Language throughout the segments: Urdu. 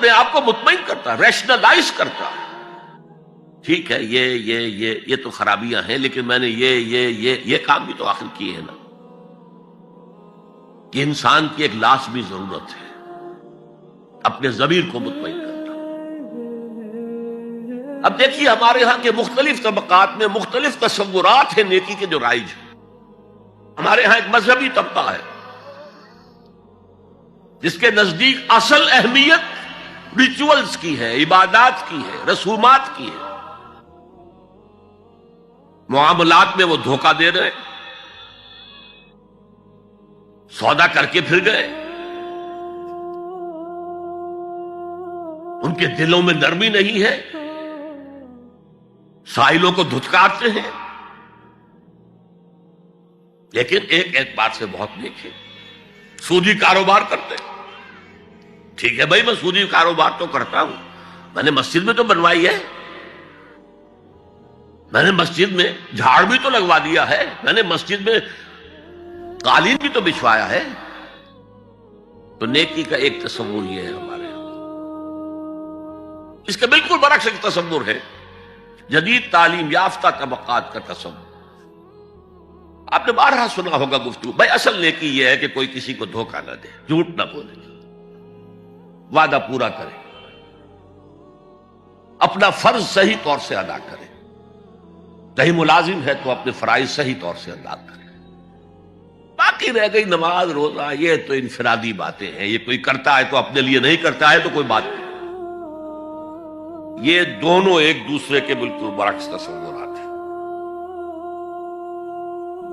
اپنے آپ کو مطمئن کرتا، ریشنلائز کرتا، ٹھیک ہے یہ تو خرابیاں ہیں، لیکن میں نے یہ کام بھی تو آخر کیے ہیں نا. یہ انسان کی ایک لازمی ضرورت ہے، اپنے ضمیر کو مطمئن کرنا. اب دیکھیے ہمارے ہاں کے مختلف طبقات میں مختلف تصورات ہیں نیکی کے جو رائج ہیں. ہمارے ہاں ایک مذہبی طبقہ ہے جس کے نزدیک اصل اہمیت ریچولز کی ہے، عبادات کی ہے، رسومات کی ہے. معاملات میں وہ دھوکہ دے رہے، سودا کر کے پھر گئے، ان کے دلوں میں نرمی نہیں ہے، سائلوں کو دھتکارتے ہیں. لیکن ایک بات سے بہت نیک ہے، سودی کاروبار کرتے ہیں. ٹھیک ہے بھائی، میں سودی کاروبار تو کرتا ہوں، میں نے مسجد میں تو بنوائی ہے، میں نے مسجد میں جھاڑ بھی تو لگوا دیا ہے، میں نے مسجد میں قالین بھی تو بچھوایا ہے. تو نیکی کا ایک تصور یہ ہے ہمارے یہاں. اس کے بالکل برعکس ایک تصور ہے جدید تعلیم یافتہ طبقات کا تصور. آپ نے بارہا سنا ہوگا گفتگو، بھائی اصل نیکی یہ ہے کہ کوئی کسی کو دھوکہ نہ دے، جھوٹ نہ بولے، وعدہ پورا کرے، اپنا فرض صحیح طور سے ادا کرے، کہیں ملازم ہے تو اپنے فرائض صحیح طور سے ادا کرے. باقی رہ گئی نماز روزہ، یہ تو انفرادی باتیں ہیں، یہ کوئی کرتا ہے تو اپنے لیے نہیں کرتا ہے تو کوئی بات نہیں. یہ دونوں ایک دوسرے کے بالکل برعکس تصورات ہیں.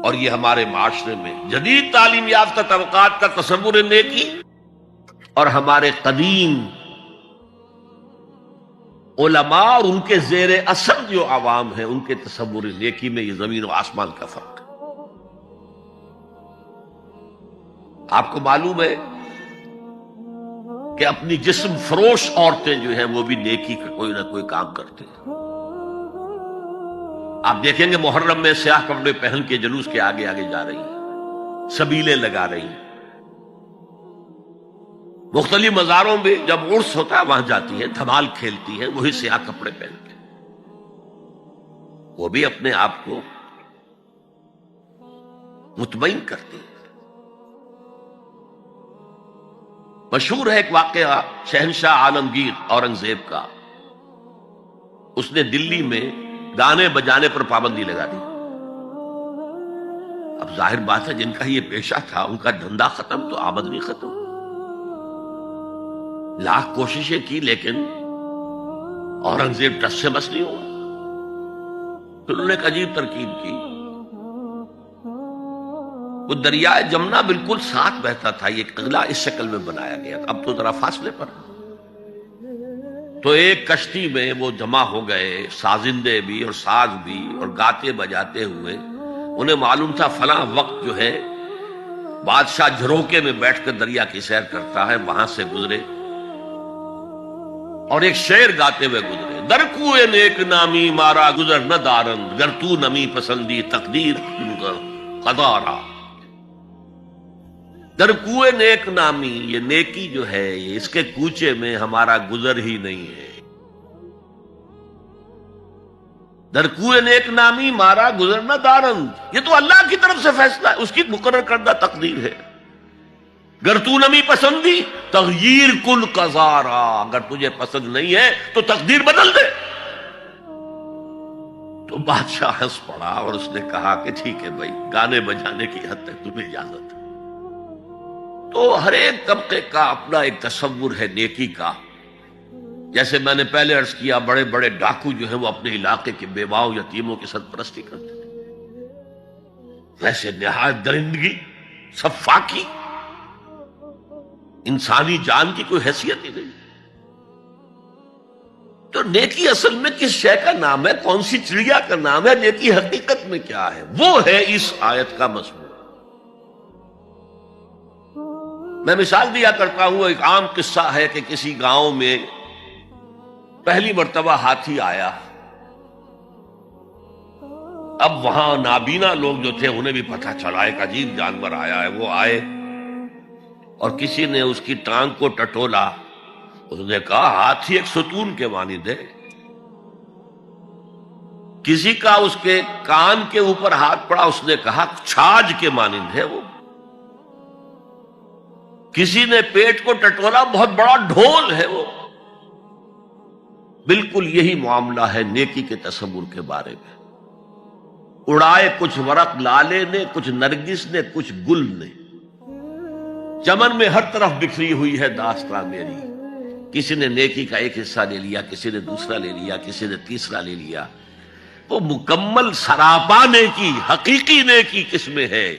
اور یہ ہمارے معاشرے میں جدید تعلیم یافتہ طبقات کا تصور نیکی اور ہمارے قدیم علماء اور ان کے زیر اثر جو عوام ہیں ان کے تصور نیکی میں یہ زمین و آسمان کا فرق ہے. آپ کو معلوم ہے کہ اپنی جسم فروش عورتیں جو ہیں وہ بھی نیکی کا کوئی نہ کوئی کام کرتے ہیں. آپ دیکھیں گے محرم میں سیاہ کپڑے پہن کے جلوس کے آگے آگے جا رہی ہیں، سبیلیں لگا رہی ہیں. مختلف مزاروں میں جب عرس ہوتا ہے وہاں جاتی ہیں، دھمال کھیلتی ہیں وہی سیاہ کپڑے پہن کے. وہ بھی اپنے آپ کو مطمئن کرتی ہیں. مشہور ہے ایک واقعہ شہنشاہ عالمگیر اورنگزیب کا. اس نے دلی میں گانے بجانے پر پابندی لگا دی. اب ظاہر بات ہے جن کا یہ پیشہ تھا ان کا دھندا ختم تو آمدنی ختم. لاکھ کوششیں کی لیکن اورنگزیب ٹس سے بس نہیں ہوا. پھر انہوں نے ایک عجیب ترکیب کی. وہ دریائے جمنا بالکل ساتھ بہتا تھا، یہ قلعہ اس شکل میں بنایا گیا تھا، اب تو ذرا فاصلے پر. تو ایک کشتی میں وہ جمع ہو گئے، سازندے بھی اور ساز بھی، اور گاتے بجاتے ہوئے. انہیں معلوم تھا فلاں وقت جو ہے بادشاہ جھروکے میں بیٹھ کر دریا کی سیر کرتا ہے، وہاں سے گزرے اور ایک شعر گاتے ہوئے گزرے. در کوئے نیک نامی مارا گزر نہ دارند، گر تو نمی پسندی تقدیر قدارا. در کوئے نیک نامی، یہ نیکی جو ہے یہ اس کے کوچے میں ہمارا گزر ہی نہیں ہے. در کوئے نیک نامی مارا گزر نہ دارند، یہ تو اللہ کی طرف سے فیصلہ ہے، اس کی مقرر کردہ تقدیر ہے. گر تو نمی پسندی تغییر کن قزارا، اگر تجھے پسند نہیں ہے تو تقدیر بدل دے. تو بادشاہ ہنس پڑا اور اس نے کہا کہ ٹھیک ہے بھائی، گانے بجانے کی حد تک تمہیں اجازت ہے. تو ہر ایک طبقے کا اپنا ایک تصور ہے نیکی کا. جیسے میں نے پہلے عرض کیا بڑے بڑے ڈاکو جو ہیں وہ اپنے علاقے کے بیواؤں یتیموں کی سرپرستی کرتے تھے، ویسے نہایت درندگی، سفاکی، انسانی جان کی کوئی حیثیت ہی نہیں. تو نیکی اصل میں کس شے کا نام ہے، کون سی چڑیا کا نام ہے، نیکی حقیقت میں کیا ہے، وہ ہے اس آیت کا مضمون. میں مثال دیا کرتا ہوں، ایک عام قصہ ہے کہ کسی گاؤں میں پہلی مرتبہ ہاتھی آیا. اب وہاں نابینا لوگ جو تھے انہیں بھی پتہ چلا ایک عجیب جانور آیا ہے. وہ آئے اور کسی نے اس کی ٹانگ کو ٹٹولا اس نے کہا ہاتھی ایک ستون کے مانند ہے. کسی کا اس کے کان کے اوپر ہاتھ پڑا، اس نے کہا چھاج کے مانند ہے وہ. کسی نے پیٹ کو ٹٹولا، بہت بڑا ڈھول ہے وہ. بالکل یہی معاملہ ہے نیکی کے تصور کے بارے میں. اڑائے کچھ ورق لالے نے، کچھ نرگس نے، کچھ گل نے. چمن میں ہر طرف بکھری ہوئی ہے داستان میری. کسی نے نیکی کا ایک حصہ لے لیا، کسی نے دوسرا لے لیا، کسی نے تیسرا لے لیا. وہ مکمل سراپا نیکی، حقیقی نیکی کس میں ہے؟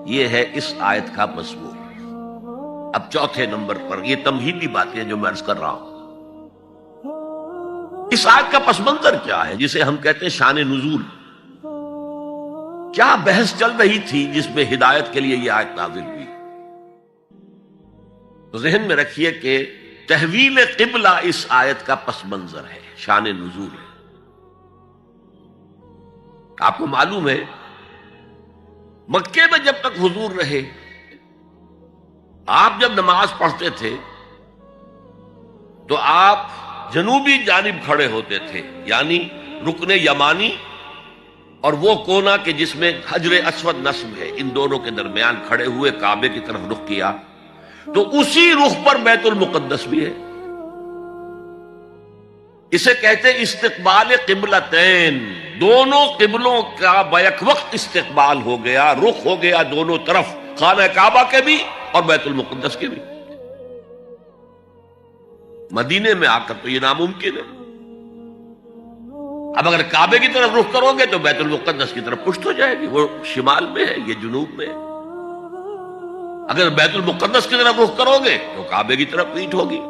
یہ ہے اس آیت کا مضمون. اب چوتھے نمبر پر یہ تمہیدی باتیں جو میں عرض کر رہا ہوں. اس آیت کا پس منظر کیا ہے جسے ہم کہتے ہیں شان نزول؟ کیا بحث چل رہی تھی جس میں ہدایت کے لیے یہ آیت نازل ہوئی؟ تو ذہن میں رکھیے کہ تحویل قبلہ اس آیت کا پس منظر ہے، شان نزول ہے. آپ کو معلوم ہے مکے میں جب تک حضور رہے، آپ جب نماز پڑھتے تھے تو آپ جنوبی جانب کھڑے ہوتے تھے، یعنی رکن یمانی اور وہ کونا کہ جس میں حجر اسود نصب ہے، ان دونوں کے درمیان کھڑے ہوئے کعبے کی طرف رخ کیا. تو اسی رخ پر بیت المقدس بھی ہے. اسے کہتے ہیں استقبال قبلتین. دونوں قبلوں کا بیک وقت استقبال ہو گیا، رخ ہو گیا دونوں طرف، خانہ کعبہ کے بھی اور بیت المقدس کے بھی. مدینے میں آ کر تو یہ ناممکن ہے. اب اگر کعبے کی طرف رخ کرو گے تو بیت المقدس کی طرف پشت ہو جائے گی، وہ شمال میں ہے، یہ جنوب میں ہے. اگر بیت المقدس کی طرف رخ کرو گے تو کعبے کی طرف پیٹھ ہوگی.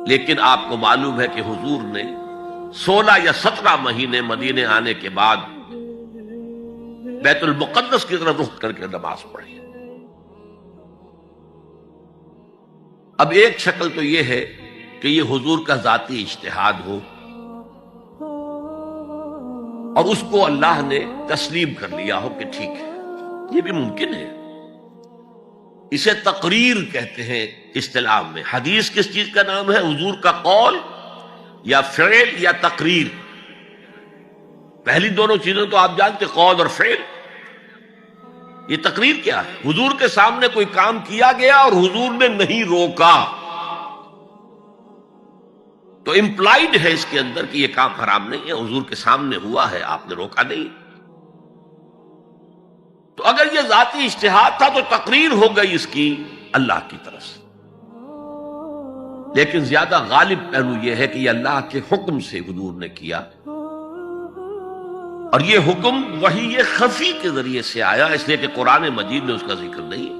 لیکن آپ کو معلوم ہے کہ حضور نے 16 یا 17 مہینے مدینے آنے کے بعد بیت المقدس کی طرف رخ کر کے نماز پڑھی. اب ایک شکل تو یہ ہے کہ یہ حضور کا ذاتی اجتہاد ہو اور اس کو اللہ نے تسلیم کر لیا ہو کہ ٹھیک ہے، یہ بھی ممکن ہے. اسے تقریر کہتے ہیں اصطلاح میں. حدیث کس چیز کا نام ہے؟ حضور کا قول یا فعل یا تقریر. پہلی دونوں چیزیں تو آپ جانتے، قول اور فعل. یہ تقریر کیا ہے؟ حضور کے سامنے کوئی کام کیا گیا اور حضور نے نہیں روکا، تو امپلائڈ ہے اس کے اندر کہ یہ کام حرام نہیں ہے، حضور کے سامنے ہوا ہے، آپ نے روکا نہیں. تو اگر یہ ذاتی اجتہاد تھا تو تقریر ہو گئی اس کی اللہ کی طرف سے. لیکن زیادہ غالب پہلو یہ ہے کہ یہ اللہ کے حکم سے حضور نے کیا، اور یہ حکم وحی خفی کے ذریعے سے آیا، اس لیے کہ قرآن مجید میں اس کا ذکر نہیں ہے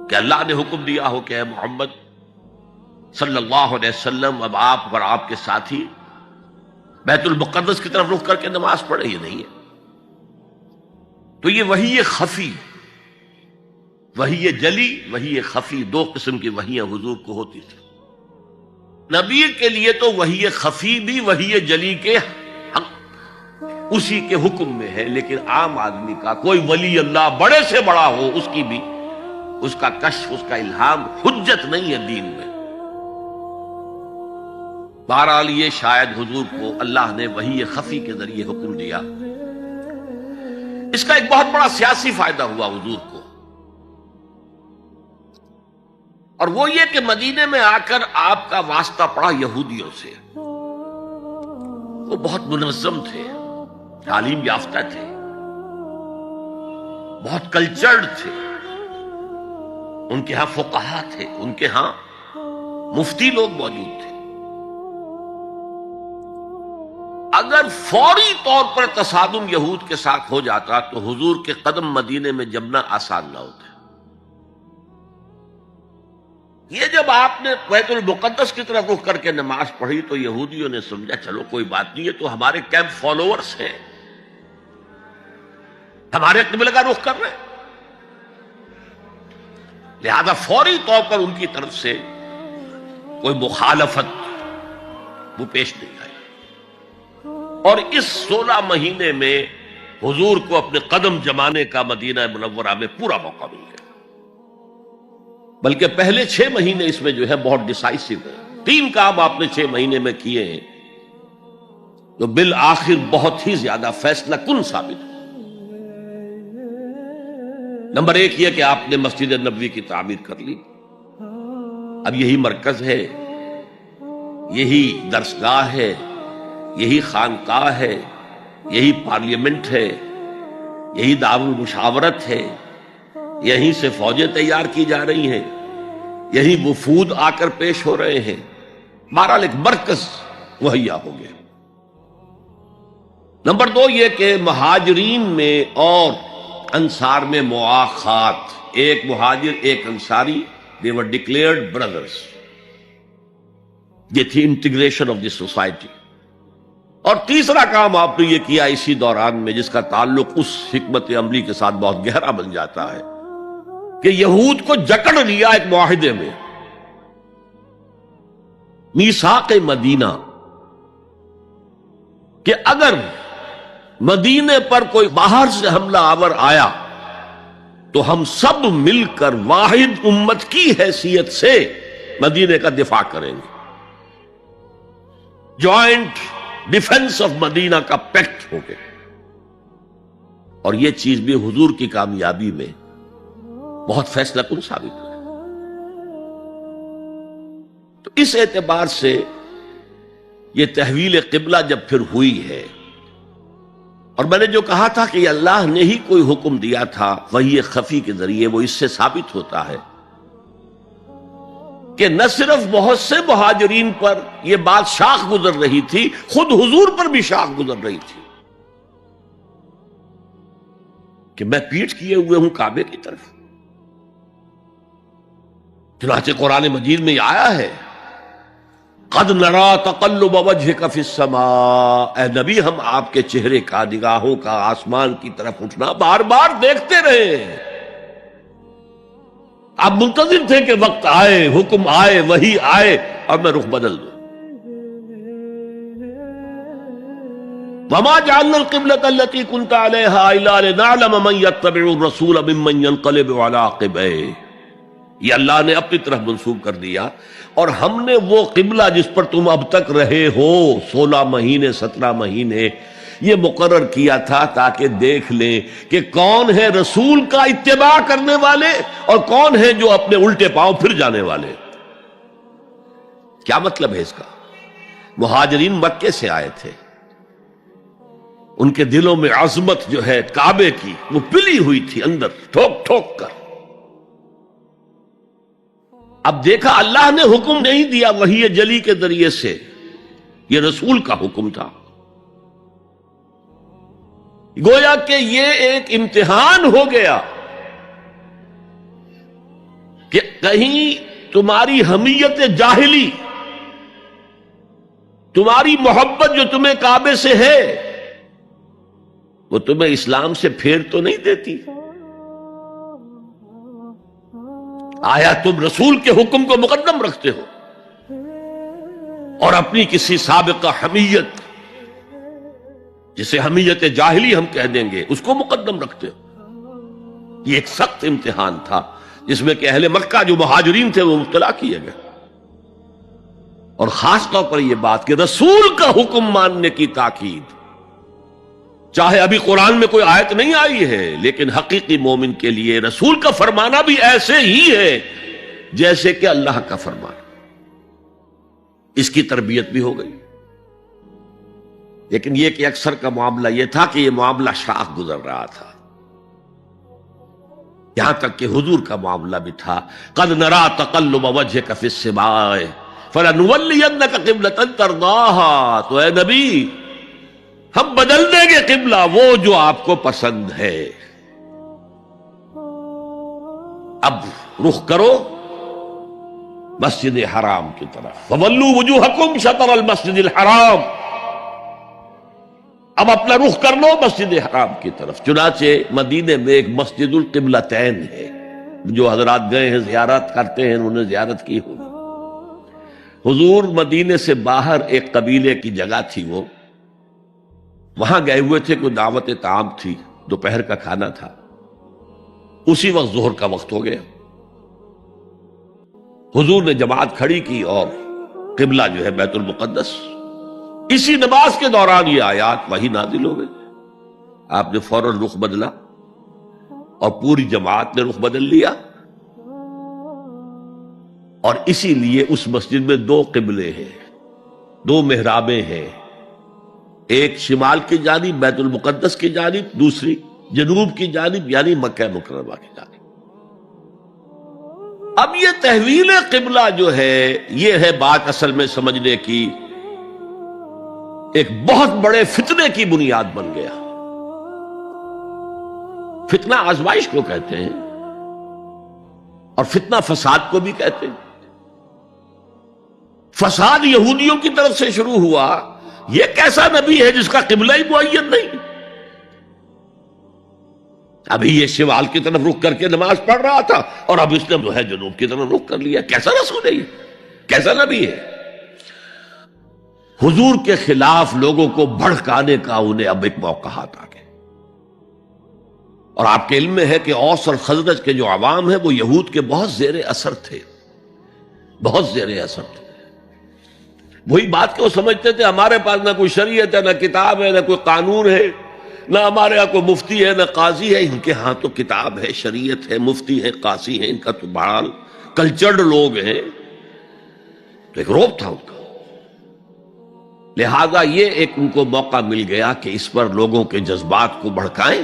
کہ اللہ نے حکم دیا ہو کہ اے محمد صلی اللہ علیہ وسلم اب آپ اور آپ کے ساتھی بیت المقدس کی طرف رخ کر کے نماز پڑھے. یہ نہیں ہے. تو یہ وحی خفی، وحی جلی، وحی خفی، دو قسم کی وحیاں حضور کو ہوتی تھی. نبی کے لیے تو وحی خفی بھی وحی جلی کے اسی کے حکم میں ہے، لیکن عام آدمی کا کوئی ولی اللہ بڑے سے بڑا ہو، اس کی بھی اس کا کشف، اس کا الہام حجت نہیں ہے دین میں. بہرحال یہ شاید حضور کو اللہ نے وحی خفی کے ذریعے حکم دیا. اس کا ایک بہت بڑا سیاسی فائدہ ہوا حضور کو، اور وہ یہ کہ مدینے میں آ کر آپ کا واسطہ پڑا یہودیوں سے. وہ بہت منظم تھے، تعلیم یافتہ تھے، بہت کلچرڈ تھے. ان کے ہاں فقہا تھے، ان کے ہاں مفتی لوگ موجود تھے. اگر فوری طور پر تصادم یہود کے ساتھ ہو جاتا تو حضور کے قدم مدینے میں جمنا آسان نہ ہوتا. یہ جب آپ نے بیت المقدس کی طرف رخ کر کے نماز پڑھی تو یہودیوں نے سمجھا چلو کوئی بات نہیں، یہ تو ہمارے کیمپ فالوورز ہیں، ہمارے قبلے کا رخ کر رہے ہیں، لہذا فوری طور پر ان کی طرف سے کوئی مخالفت وہ پیش نہیں آئی. اور اس 16 مہینے میں حضور کو اپنے قدم جمانے کا مدینہ منورہ میں پورا موقع مل گیا. بلکہ پہلے 6 مہینے اس میں جو ہے بہت ڈیسائسو ہے. 3 کام آپ نے 6 مہینے میں کیے ہیں تو بالآخر بہت ہی زیادہ فیصلہ کن ثابت ہو. نمبر 1 یہ کہ آپ نے مسجد نبوی کی تعمیر کر لی. اب یہی مرکز ہے، یہی درسگاہ ہے، یہی خانقاہ ہے، یہی پارلیمنٹ ہے، یہی دارالمشاورت ہے، یہیں سے فوجیں تیار کی جا رہی ہیں، یہی وفود آ کر پیش ہو رہے ہیں. بہرحال ایک مرکز مہیا ہو گیا. نمبر 2 یہ کہ مہاجرین میں اور انصار میں مواخات، ایک مہاجر ایک Ansari, they were declared brothers. یہ تھی انٹیگریشن آف دی سوسائٹی. اور تیسرا کام آپ نے یہ کیا اسی دوران میں جس کا تعلق اس حکمت عملی کے ساتھ بہت گہرا بن جاتا ہے کہ یہود کو جکڑ لیا ایک معاہدے میں، میثاق مدینہ، کہ اگر مدینے پر کوئی باہر سے حملہ آور آیا تو ہم سب مل کر واحد امت کی حیثیت سے مدینے کا دفاع کریں گے. جوائنٹ ڈیفنس آف مدینہ کا پیکٹ ہو گیا. اور یہ چیز بھی حضور کی کامیابی میں بہت فیصلہ کن ثابت ہوئی. تو اس اعتبار سے یہ تحویل قبلہ جب پھر ہوئی ہے، اور میں نے جو کہا تھا کہ اللہ نے ہی کوئی حکم دیا تھا وحی خفی کے ذریعے، وہ اس سے ثابت ہوتا ہے کہ نہ صرف بہت سے مہاجرین پر یہ بات شاخ گزر رہی تھی، خود حضور پر بھی شاخ گزر رہی تھی کہ میں پیٹھ کیے ہوئے ہوں کعبے کی طرف. چنانچہ قرآن مجید میں یہ آیا ہے قد نرا تقلب وجهك في السماء، اے نبی ہم آپ کے چہرے کا، نگاہوں کا آسمان کی طرف اٹھنا بار بار دیکھتے رہے ہیں. آپ منتظر تھے کہ وقت آئے، حکم آئے، وحی آئے اور میں رخ بدل دوں. وما جعلنا القبلة التي كنت عليها الا لنعلم من يتبع الرسول ممن ينقلب على عقبيه. یہ اللہ نے اپنی طرف منسوب کر دیا، اور ہم نے وہ قبلہ جس پر تم اب تک رہے ہو 16 مہینے 17 مہینے یہ مقرر کیا تھا تاکہ دیکھ لیں کہ کون ہے رسول کا اتباع کرنے والے اور کون ہے جو اپنے الٹے پاؤں پھر جانے والے. کیا مطلب ہے اس کا؟ مہاجرین مکے سے آئے تھے، ان کے دلوں میں عظمت جو ہے کعبے کی وہ پلی ہوئی تھی اندر ٹھوک ٹھوک کر. اب دیکھا اللہ نے حکم نہیں دیا وحی جلی کے ذریعے سے، یہ رسول کا حکم تھا. گویا کہ یہ ایک امتحان ہو گیا کہ کہیں تمہاری حمیت جاہلی، تمہاری محبت جو تمہیں کعبے سے ہے وہ تمہیں اسلام سے پھیر تو نہیں دیتی. آیا تم رسول کے حکم کو مقدم رکھتے ہو اور اپنی کسی سابقہ حمیت، جسے حمیت جاہلی ہم کہہ دیں گے، اس کو مقدم رکھتے ہو. یہ ایک سخت امتحان تھا جس میں کہ اہل مکہ جو مہاجرین تھے وہ مبتلا کیے گئے. اور خاص طور پر یہ بات کہ رسول کا حکم ماننے کی تاکید، چاہے ابھی قرآن میں کوئی آیت نہیں آئی ہے لیکن حقیقی مومن کے لیے رسول کا فرمانا بھی ایسے ہی ہے جیسے کہ اللہ کا فرمانا. اس کی تربیت بھی ہو گئی. لیکن یہ کہ اکثر کا معاملہ یہ تھا کہ یہ معاملہ شاخ گزر رہا تھا، یہاں تک کہ حضور کا معاملہ بھی تھا قد نرا تقلب وجهك في السماء فلنولينك قبلة ترضاها. تو اے نبی ہم بدل دیں گے قبلہ وہ جو آپ کو پسند ہے. اب رخ کرو مسجد حرام کی طرف. فولوا وجوہکم شطر المسجد الحرام. اب اپنا رخ کر لو مسجد حرام کی طرف. چنانچہ مدینے میں ایک مسجد القبلتین ہے، جو حضرات گئے ہیں زیارت کرتے ہیں انہوں نے زیارت کی ہوگی. حضور مدینے سے باہر ایک قبیلے کی جگہ تھی، وہ وہاں گئے ہوئے تھے، کوئی دعوت طعام تھی، دوپہر کا کھانا تھا. اسی وقت ظہر کا وقت ہو گیا. حضور نے جماعت کھڑی کی اور قبلہ جو ہے بیت المقدس. اسی نماز کے دوران یہ آیات وہی نازل ہو گئی. آپ نے فوراً رخ بدلا اور پوری جماعت نے رخ بدل لیا. اور اسی لیے اس مسجد میں 2 قبلے ہیں، 2 محرابیں ہیں، ایک شمال کی جانب بیت المقدس کی جانب، دوسری جنوب کی جانب یعنی مکہ مکرمہ کی جانب. اب یہ تحویل قبلہ جو ہے یہ ہے بات اصل میں سمجھنے کی، ایک بہت بڑے فتنے کی بنیاد بن گیا. فتنہ آزمائش کو کہتے ہیں اور فتنہ فساد کو بھی کہتے ہیں. فساد یہودیوں کی طرف سے شروع ہوا. یہ کیسا نبی ہے جس کا قبلہ ہی معین نہیں؟ ابھی یہ شمال کی طرف رخ کر کے نماز پڑھ رہا تھا اور اب اس نے جو ہے جنوب کی طرف رخ کر لیا. کیسا رسول ہے یہ؟ کیسا نبی ہے؟ حضور کے خلاف لوگوں کو بھڑکانے کا انہیں اب ایک موقع آ گیا. اور آپ کے علم میں ہے کہ اوس اور خزرج کے جو عوام ہیں وہ یہود کے بہت زیر اثر تھے، بہت زیر اثر تھے. وہی بات کہ وہ سمجھتے تھے ہمارے پاس نہ کوئی شریعت ہے، نہ کتاب ہے، نہ کوئی قانون ہے، نہ ہمارے ہاں کوئی مفتی ہے، نہ قاضی ہے. ان کے ہاں تو کتاب ہے، شریعت ہے، مفتی ہے، قاضی ہے. ان کا تو بہرحال کلچرڈ لوگ ہیں. تو ایک روب تھا ان کا. لہذا یہ ایک ان کو موقع مل گیا کہ اس پر لوگوں کے جذبات کو بھڑکائیں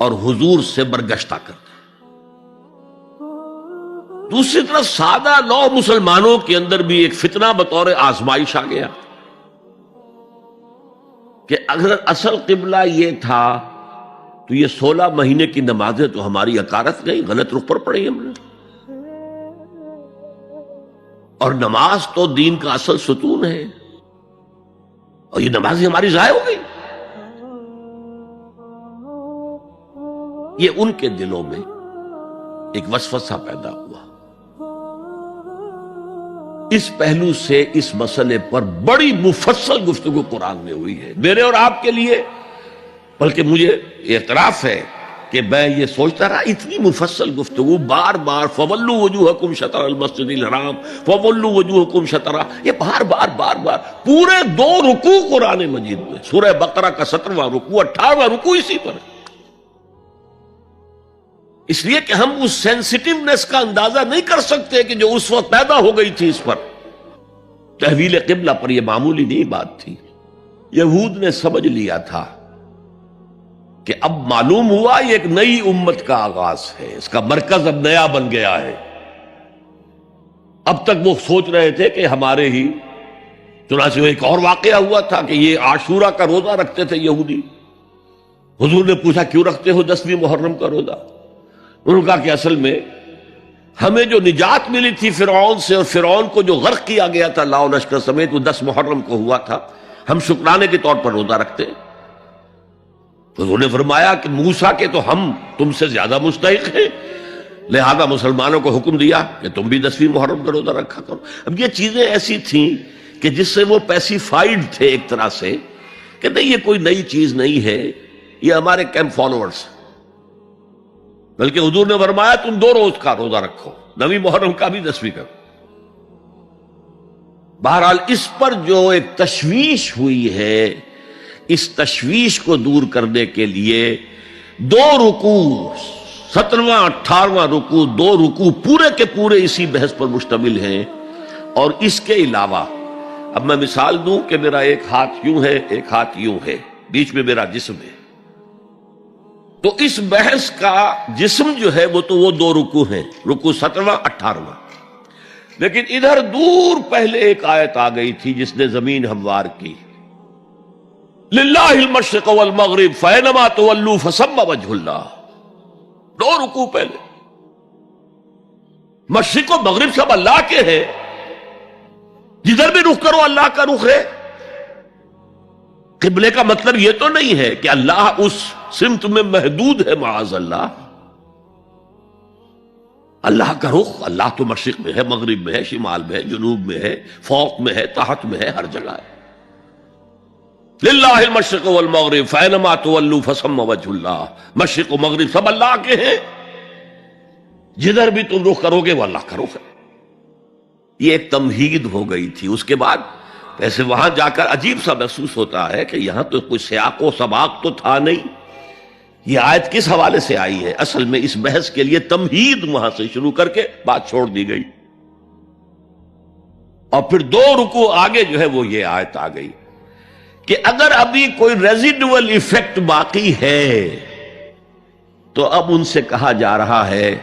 اور حضور سے برگشتہ کر دیں. دوسری طرف سادہ نو مسلمانوں کے اندر بھی ایک فتنہ بطور آزمائش آ گیا کہ اگر اصل قبلہ یہ تھا تو یہ 16 مہینے کی نمازیں تو ہماری اکارت گئی، غلط رخ پر پڑی ہم نے. اور نماز تو دین کا اصل ستون ہے اور یہ نمازیں ہماری ضائع ہو گئی. یہ ان کے دلوں میں ایک وسوسہ پیدا ہوا. اس پہلو سے اس مسئلے پر بڑی مفصل گفتگو قرآن میں ہوئی ہے میرے اور آپ کے لیے. بلکہ مجھے اعتراف ہے کہ میں یہ سوچتا رہا اتنی مفصل گفتگو بار بار فَوَلُّوا وُجُوهَكُمْ شَطْرَ الْمَسْجِدِ الْحَرَامِ فَوَلُّوا وُجُوهَكُمْ شَطْرَهُ، یہ بار بار پورے 2 رکوع قرآن مجید میں. سورہ بقرہ کا 17واں رکوع، 18واں رکوع اسی پر ہے. اس لیے کہ ہم اس سینسٹیونیس کا اندازہ نہیں کر سکتے کہ جو اس وقت پیدا ہو گئی تھی اس پر. تحویل قبلہ پر یہ معمولی نہیں بات تھی. یہود نے سمجھ لیا تھا کہ اب معلوم ہوا یہ ایک نئی امت کا آغاز ہے، اس کا مرکز اب نیا بن گیا ہے. اب تک وہ سوچ رہے تھے کہ ہمارے ہی، چنانچہ ایک اور واقعہ ہوا تھا کہ یہ عاشورہ کا روزہ رکھتے تھے یہودی. حضور نے پوچھا کیوں رکھتے ہو 10ویں محرم کا روزہ؟ انہوں نے کہا کہ اصل میں ہمیں جو نجات ملی تھی فرعون سے، اور فرعون کو جو غرق کیا گیا تھا لاؤ لشکر سمیت، وہ 10 محرم کو ہوا تھا، ہم شکرانے کے طور پر روزہ رکھتے. حضور نے فرمایا کہ موسیٰ کے تو ہم تم سے زیادہ مستحق ہیں، لہذا مسلمانوں کو حکم دیا کہ تم بھی 10ویں محرم کا روزہ رکھا کرو. اب یہ چیزیں ایسی تھیں کہ جس سے وہ پیسیفائیڈ تھے ایک طرح سے کہ نہیں یہ کوئی نئی چیز نہیں ہے، یہ ہمارے کیمپ فالوورز. بلکہ حضور نے فرمایا تم 2 روز کا روزہ رکھو، 9ویں محرم کا بھی 10ویں کا. بہرحال اس پر جو ایک تشویش ہوئی ہے، اس تشویش کو دور کرنے کے لیے 2 رکوع، 17واں 18واں رکوع، 2 رکوع پورے کے پورے اسی بحث پر مشتمل ہیں. اور اس کے علاوہ اب میں مثال دوں کہ میرا ایک ہاتھ یوں ہے، ایک ہاتھ یوں ہے، بیچ میں میرا جسم ہے. تو اس بحث کا جسم جو ہے وہ تو وہ 2 رکوع ہیں، رکوع 17واں 18واں. لیکن ادھر دور پہلے ایک آیت آ گئی تھی جس نے زمین ہموار کی. للہ المشرق والمغرب فینما تولوا فثم وجہ اللہ. 2 رکوع پہلے. مشرق و مغرب سب اللہ کے ہیں، جدھر بھی رخ کرو اللہ کا رخ ہے. قبلے کا مطلب یہ تو نہیں ہے کہ اللہ اس سمت میں محدود ہے، معاذ اللہ. اللہ کا رخ، اللہ تو مشرق میں ہے، مغرب میں ہے، شمال میں ہے، جنوب میں ہے، فوق میں ہے، تحت میں ہے، ہر جگہ ہے. للہ المشرق والمغرب فینما تولوا فثم وجہ اللہ. مشرق و مغرب سب اللہ کے ہیں، جدھر بھی تم رخ کرو گے وہ اللہ کا رخ ہے. یہ ایک تمہید ہو گئی تھی. اس کے بعد ویسے وہاں جا کر عجیب سا محسوس ہوتا ہے کہ یہاں تو کوئی سیاق و سباق تو تھا نہیں. یہ آیت کس حوالے سے آئی ہے؟ اصل میں اس بحث کے لیے تمہید وہاں سے شروع کر کے بات چھوڑ دی گئی، اور پھر 2 رکوع آگے جو ہے وہ یہ آیت آ گئی کہ اگر ابھی کوئی ریزیڈول ایفیکٹ باقی ہے تو اب ان سے کہا جا رہا ہے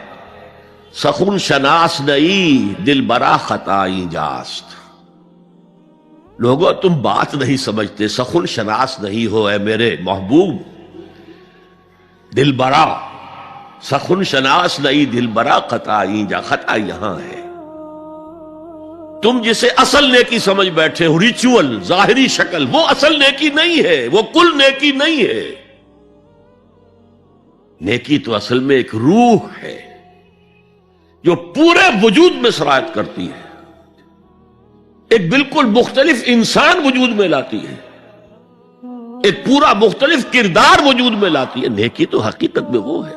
سخن شناس نئی دل برا خطائی جاست. لوگوں تم بات نہیں سمجھتے، سخن شناس نہیں ہو اے میرے محبوب. دل برا سخن شناس نئی دل برا خطائی جا، خطا یہاں ہے. تم جسے اصل نیکی سمجھ بیٹھے ہو، ریچول ظاہری شکل، وہ اصل نیکی نہیں ہے، وہ کل نیکی نہیں ہے. نیکی تو اصل میں ایک روح ہے جو پورے وجود میں سرایت کرتی ہے، ایک بالکل مختلف انسان وجود میں لاتی ہے، ایک پورا مختلف کردار وجود میں لاتی ہے. نیکی تو حقیقت میں وہ ہے.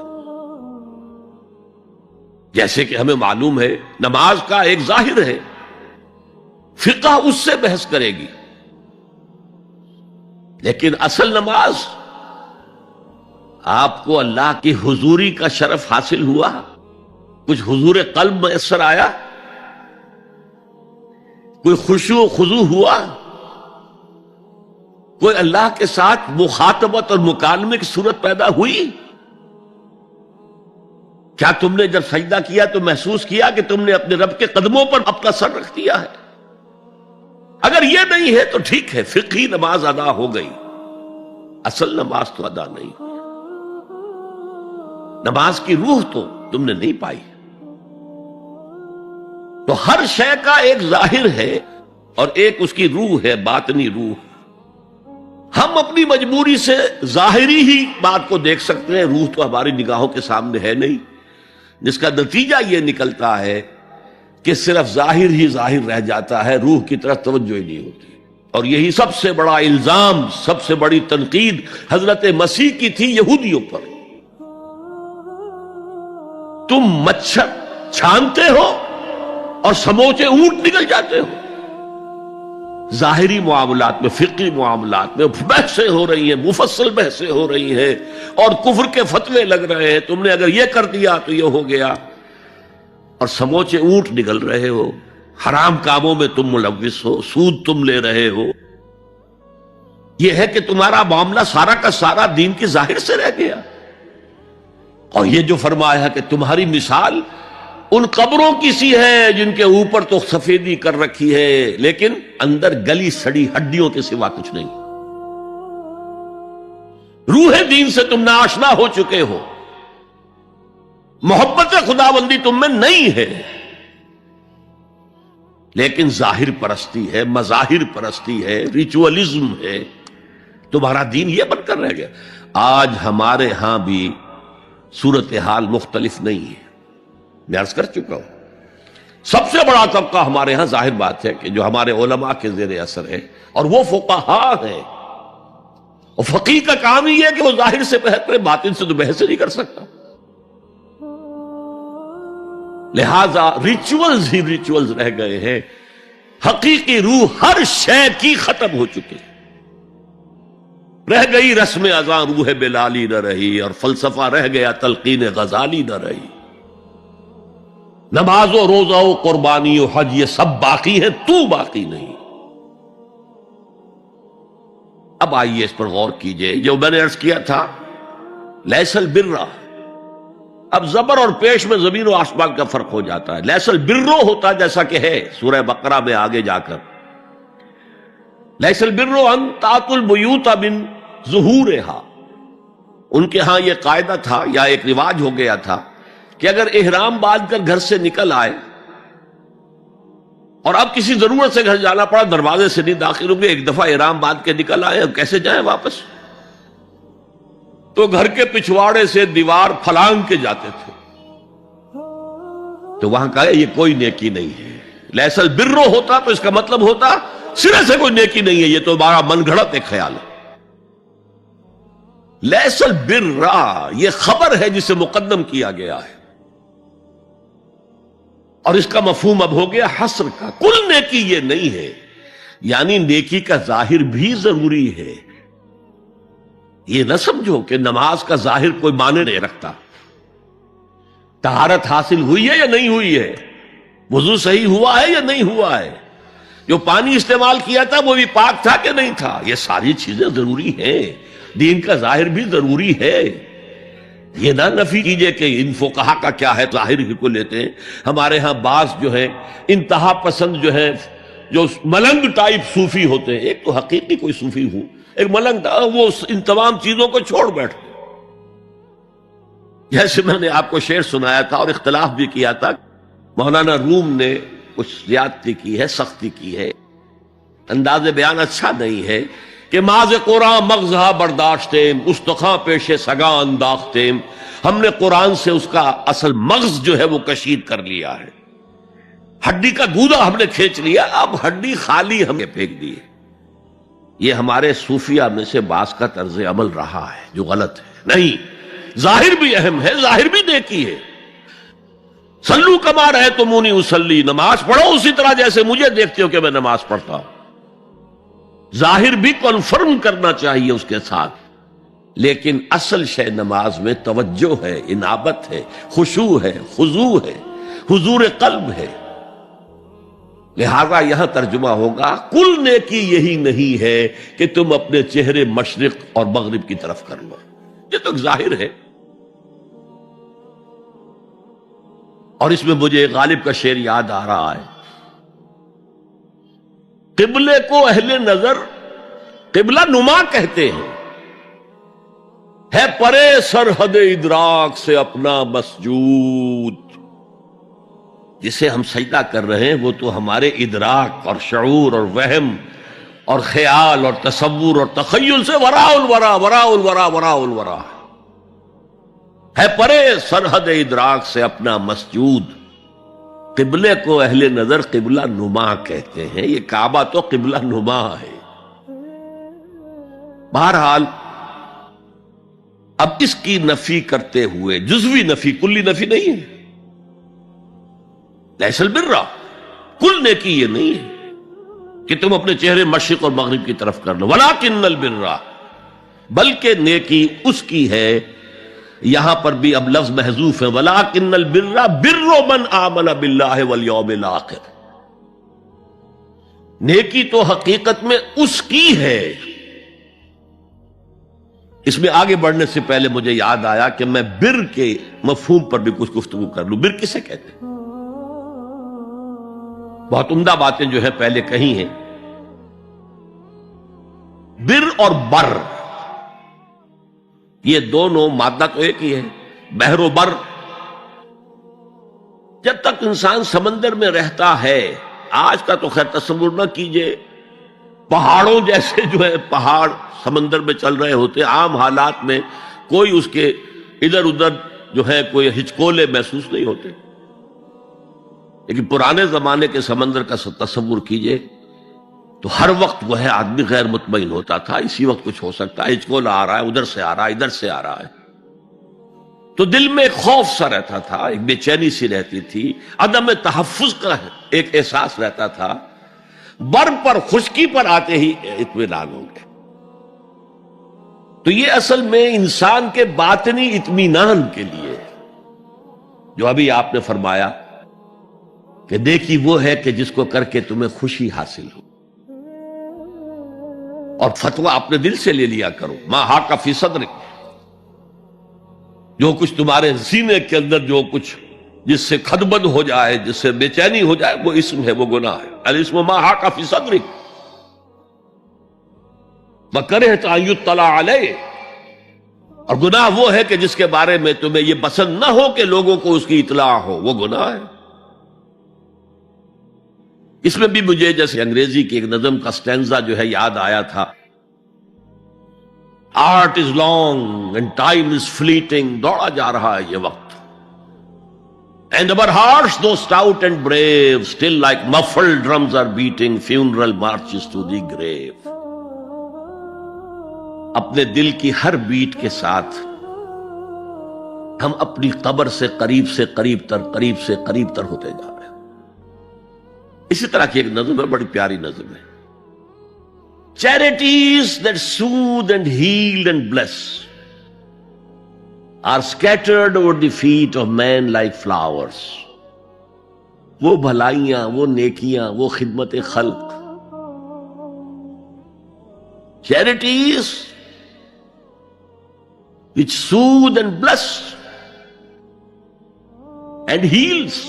جیسے کہ ہمیں معلوم ہے نماز کا ایک ظاہر ہے، فقہ اس سے بحث کرے گی، لیکن اصل نماز آپ کو اللہ کی حضوری کا شرف حاصل ہوا، کچھ حضور قلب میسر آیا، کوئی خشوع و خضوع ہوا، کوئی اللہ کے ساتھ مخاطبت اور مکالمے کی صورت پیدا ہوئی. کیا تم نے جب سجدہ کیا تو محسوس کیا کہ تم نے اپنے رب کے قدموں پر اپنا سر رکھ دیا ہے؟ اگر یہ نہیں ہے تو ٹھیک ہے، فقہی نماز ادا ہو گئی، اصل نماز تو ادا نہیں ہوئی. نماز کی روح تو تم نے نہیں پائی. تو ہر شے کا ایک ظاہر ہے اور ایک اس کی روح ہے، باطنی روح. ہم اپنی مجبوری سے ظاہری ہی بات کو دیکھ سکتے ہیں، روح تو ہماری نگاہوں کے سامنے ہے نہیں، جس کا نتیجہ یہ نکلتا ہے کہ صرف ظاہر ہی ظاہر رہ جاتا ہے، روح کی طرف توجہ ہی نہیں ہوتی. اور یہی سب سے بڑا الزام، سب سے بڑی تنقید حضرت مسیح کی تھی یہودیوں پر. تم مچھر چھانتے ہو اور سموچے اونٹ نکل جاتے ہو. ظاہری معاملات میں، فقہی معاملات میں بحثیں ہو رہی ہیں، مفصل بحثیں ہو رہی ہیں، اور کفر کے فتوے لگ رہے ہیں. تم نے اگر یہ کر دیا تو یہ ہو گیا، اور سموچے اونٹ نکل رہے ہو. حرام کاموں میں تم ملوث ہو، سود تم لے رہے ہو. یہ ہے کہ تمہارا معاملہ سارا کا سارا دین کی ظاہر سے رہ گیا. اور یہ جو فرمایا کہ تمہاری مثال ان قبروں کی سی ہے جن کے اوپر تو سفیدی کر رکھی ہے لیکن اندر گلی سڑی ہڈیوں کے سوا کچھ نہیں. روح دین سے تم ناآشنا ہو چکے ہو، محبت خداوندی تم میں نہیں ہے، لیکن ظاہر پرستی ہے، مظاہر پرستی ہے، ریچولزم ہے. تمہارا دین یہ بن کر رہ گیا. آج ہمارے ہاں بھی صورتحال مختلف نہیں ہے. میں عرض کر چکا ہوں سب سے بڑا طبقہ ہمارے ہاں ظاہر بات ہے کہ جو ہمارے علماء کے زیر اثر ہے، اور وہ فقہاء ہیں. اور فقیہ کا کام ہی ہے کہ وہ ظاہر سے بحث کرے، باطن سے تو بحث نہیں کر سکتا. لہذا ریچولز ہی ریچولز رہ گئے ہیں، حقیقی روح ہر شے کی ختم ہو چکی. رہ گئی رسم اذاں روح بلالی نہ رہی، اور فلسفہ رہ گیا تلقین غزالی نہ رہی. نماز و روزہ و قربانی و حج یہ سب باقی ہے، تو باقی نہیں. اب آئیے اس پر غور کیجئے. جو میں نے عرض کیا تھا لیس البر، اب زبر اور پیش میں زمین و آسمان کا فرق ہو جاتا ہے. لیس البر ہوتا جیسا کہ ہے سورہ بقرہ میں آگے جا کر، لیس البر ان تاتوا البیوت من ظہورہا. ان کے ہاں یہ قاعدہ تھا یا ایک رواج ہو گیا تھا کہ اگر احرام باندھ کر گھر سے نکل آئے اور اب کسی ضرورت سے گھر جانا پڑا، دروازے سے نہیں داخل ہوں گے، ایک دفعہ احرام باندھ کے نکل آئے، اب کیسے جائیں واپس؟ تو گھر کے پچھواڑے سے دیوار پھلانگ کے جاتے تھے. تو وہاں کہا یہ کوئی نیکی نہیں ہے. لیس البر ہوتا تو اس کا مطلب ہوتا سرے سے کوئی نیکی نہیں ہے، یہ تو ہمارا من گھڑت ایک خیال ہے. لیس البر یہ خبر ہے جسے مقدم کیا گیا ہے، اور اس کا مفہوم اب ہو گیا حصر کا. کل نیکی یہ نہیں ہے، یعنی نیکی کا ظاہر بھی ضروری ہے. یہ نہ سمجھو کہ نماز کا ظاہر کوئی معنی نہیں رکھتا. طہارت حاصل ہوئی ہے یا نہیں ہوئی ہے، وضو صحیح ہوا ہے یا نہیں ہوا ہے، جو پانی استعمال کیا تھا وہ بھی پاک تھا کہ نہیں تھا، یہ ساری چیزیں ضروری ہیں. دین کا ظاہر بھی ضروری ہے. یہ نہ نفی کیجئے کہ ان فقہا کا کیا ہے، ظاہر ہی کو لیتے ہیں. ہمارے ہاں بعض جو ہے انتہا پسند جو ہے، جو ملنگ ٹائپ صوفی ہوتے ہیں، ایک تو حقیقی کوئی صوفی ہوں، ایک ملنگ تھا، وہ ان تمام چیزوں کو چھوڑ بیٹھتے. جیسے میں نے آپ کو شعر سنایا تھا اور اختلاف بھی کیا تھا، مولانا روم نے کچھ زیادتی کی ہے، سختی کی ہے، انداز بیان اچھا نہیں ہے کہ ماز قرآن مغزہ برداشتیم استخاں پیش سگاں انداختیم. ہم نے قرآن سے اس کا اصل مغز جو ہے وہ کشید کر لیا ہے، ہڈی کا گودا ہم نے کھینچ لیا، اب ہڈی خالی ہم نے پھینک دی. یہ ہمارے صوفیہ میں سے بعض کا طرز عمل رہا ہے جو غلط ہے. نہیں، ظاہر بھی اہم ہے، ظاہر بھی نیکی ہے. صلو کما رأیتمونی اصلی، نماز پڑھو اسی طرح جیسے مجھے دیکھتے ہو کہ میں نماز پڑھتا ہوں. ظاہر بھی کنفرم کرنا چاہیے اس کے ساتھ، لیکن اصل شے نماز میں توجہ ہے، انابت ہے، خشوع ہے، خضوع ہے، حضور قلب ہے. لہذا یہاں ترجمہ ہوگا کل نیکی یہی نہیں ہے کہ تم اپنے چہرے مشرق اور مغرب کی طرف کر لو. یہ تو ظاہر ہے. اور اس میں مجھے غالب کا شعر یاد آ رہا ہے، قبلے کو اہل نظر قبلہ نما کہتے ہیں، ہے پرے سرحد ادراک سے اپنا مسجود. جسے ہم سجدہ کر رہے ہیں وہ تو ہمارے ادراک اور شعور اور وہم اور خیال اور تصور اور تخیل سے وراء الورا وراء الورا وراء الورا ہے پرے سرحد ادراک سے اپنا مسجود. قبلے کو اہل نظر قبلہ نما کہتے ہیں، یہ کعبہ تو قبلہ نما ہے. بہرحال اب اس کی نفی کرتے ہوئے، جزوی نفی، کلی نفی نہیں ہے. لیس البر، کل نیکی یہ نہیں ہے کہ تم اپنے چہرے مشرق اور مغرب کی طرف کر لو. ولکن البر، بلکہ نیکی اس کی ہے. یہاں پر بھی اب لفظ محذوف ہے، ولکن البر بر من آمن باللہ والیوم الآخر. نیکی تو حقیقت میں اس کی ہے. اس میں آگے بڑھنے سے پہلے مجھے یاد آیا کہ میں بر کے مفہوم پر بھی کچھ گفتگو کر لوں. بر کسے کہتے ہیں؟ بہت عمدہ باتیں جو ہے پہلے کہی ہیں. بر اور بر یہ دونوں مادہ تو ایک ہی ہے، بحر و بر. جب تک انسان سمندر میں رہتا ہے، آج کا تو خیر تصور نہ کیجئے، پہاڑوں جیسے جو ہے پہاڑ سمندر میں چل رہے ہوتے، عام حالات میں کوئی اس کے ادھر ادھر جو ہے کوئی ہچکولے محسوس نہیں ہوتے. لیکن پرانے زمانے کے سمندر کا تصور کیجئے تو ہر وقت وہ ہے آدمی غیر مطمئن ہوتا تھا، اسی وقت کچھ ہو سکتا ہے، ہچکولا آ رہا ہے، ادھر سے آ رہا ہے، ادھر سے آ رہا ہے. تو دل میں ایک خوف سا رہتا تھا، ایک بے چینی سی رہتی تھی، عدم تحفظ کا ایک احساس رہتا تھا. بر پر، خشکی پر آتے ہی اطمینان ہو گئے. تو یہ اصل میں انسان کے باطنی اطمینان کے لیے، جو ابھی آپ نے فرمایا کہ نیکی وہ ہے کہ جس کو کر کے تمہیں خوشی حاصل ہو. اور فتویٰ اپنے دل سے لے لیا کرو، ما حاک فی صدرک، جو کچھ تمہارے سینے کے اندر جو کچھ جس سے خدبد ہو جائے، جس سے بے چینی ہو جائے، وہ اسم ہے، وہ گناہ ہے. الاسم ما حاک فی صدرک وکرہت ان یطلع علیہ. اور گناہ وہ ہے کہ جس کے بارے میں تمہیں یہ پسند نہ ہو کہ لوگوں کو اس کی اطلاع ہو، وہ گناہ ہے. اس میں بھی مجھے جیسے انگریزی کی ایک نظم کا سٹینزا جو ہے یاد آیا تھا، art is long and time is fleeting, دوڑا جا رہا ہے یہ وقت. And our hearts though stout and brave still like muffled drums are beating funeral marches to the grave. اپنے دل کی ہر بیٹ کے ساتھ ہم اپنی قبر سے قریب تر ہوتے جا رہے ہیں. اسی طرح کی ایک نظم ہے، بڑی پیاری نظم ہے. Charities that soothe and heal and bless are scattered over the feet of men like flowers. وہ بھلائیاں، وہ نیکیاں، وہ خدمت خلق، charities which soothe and bless and heals،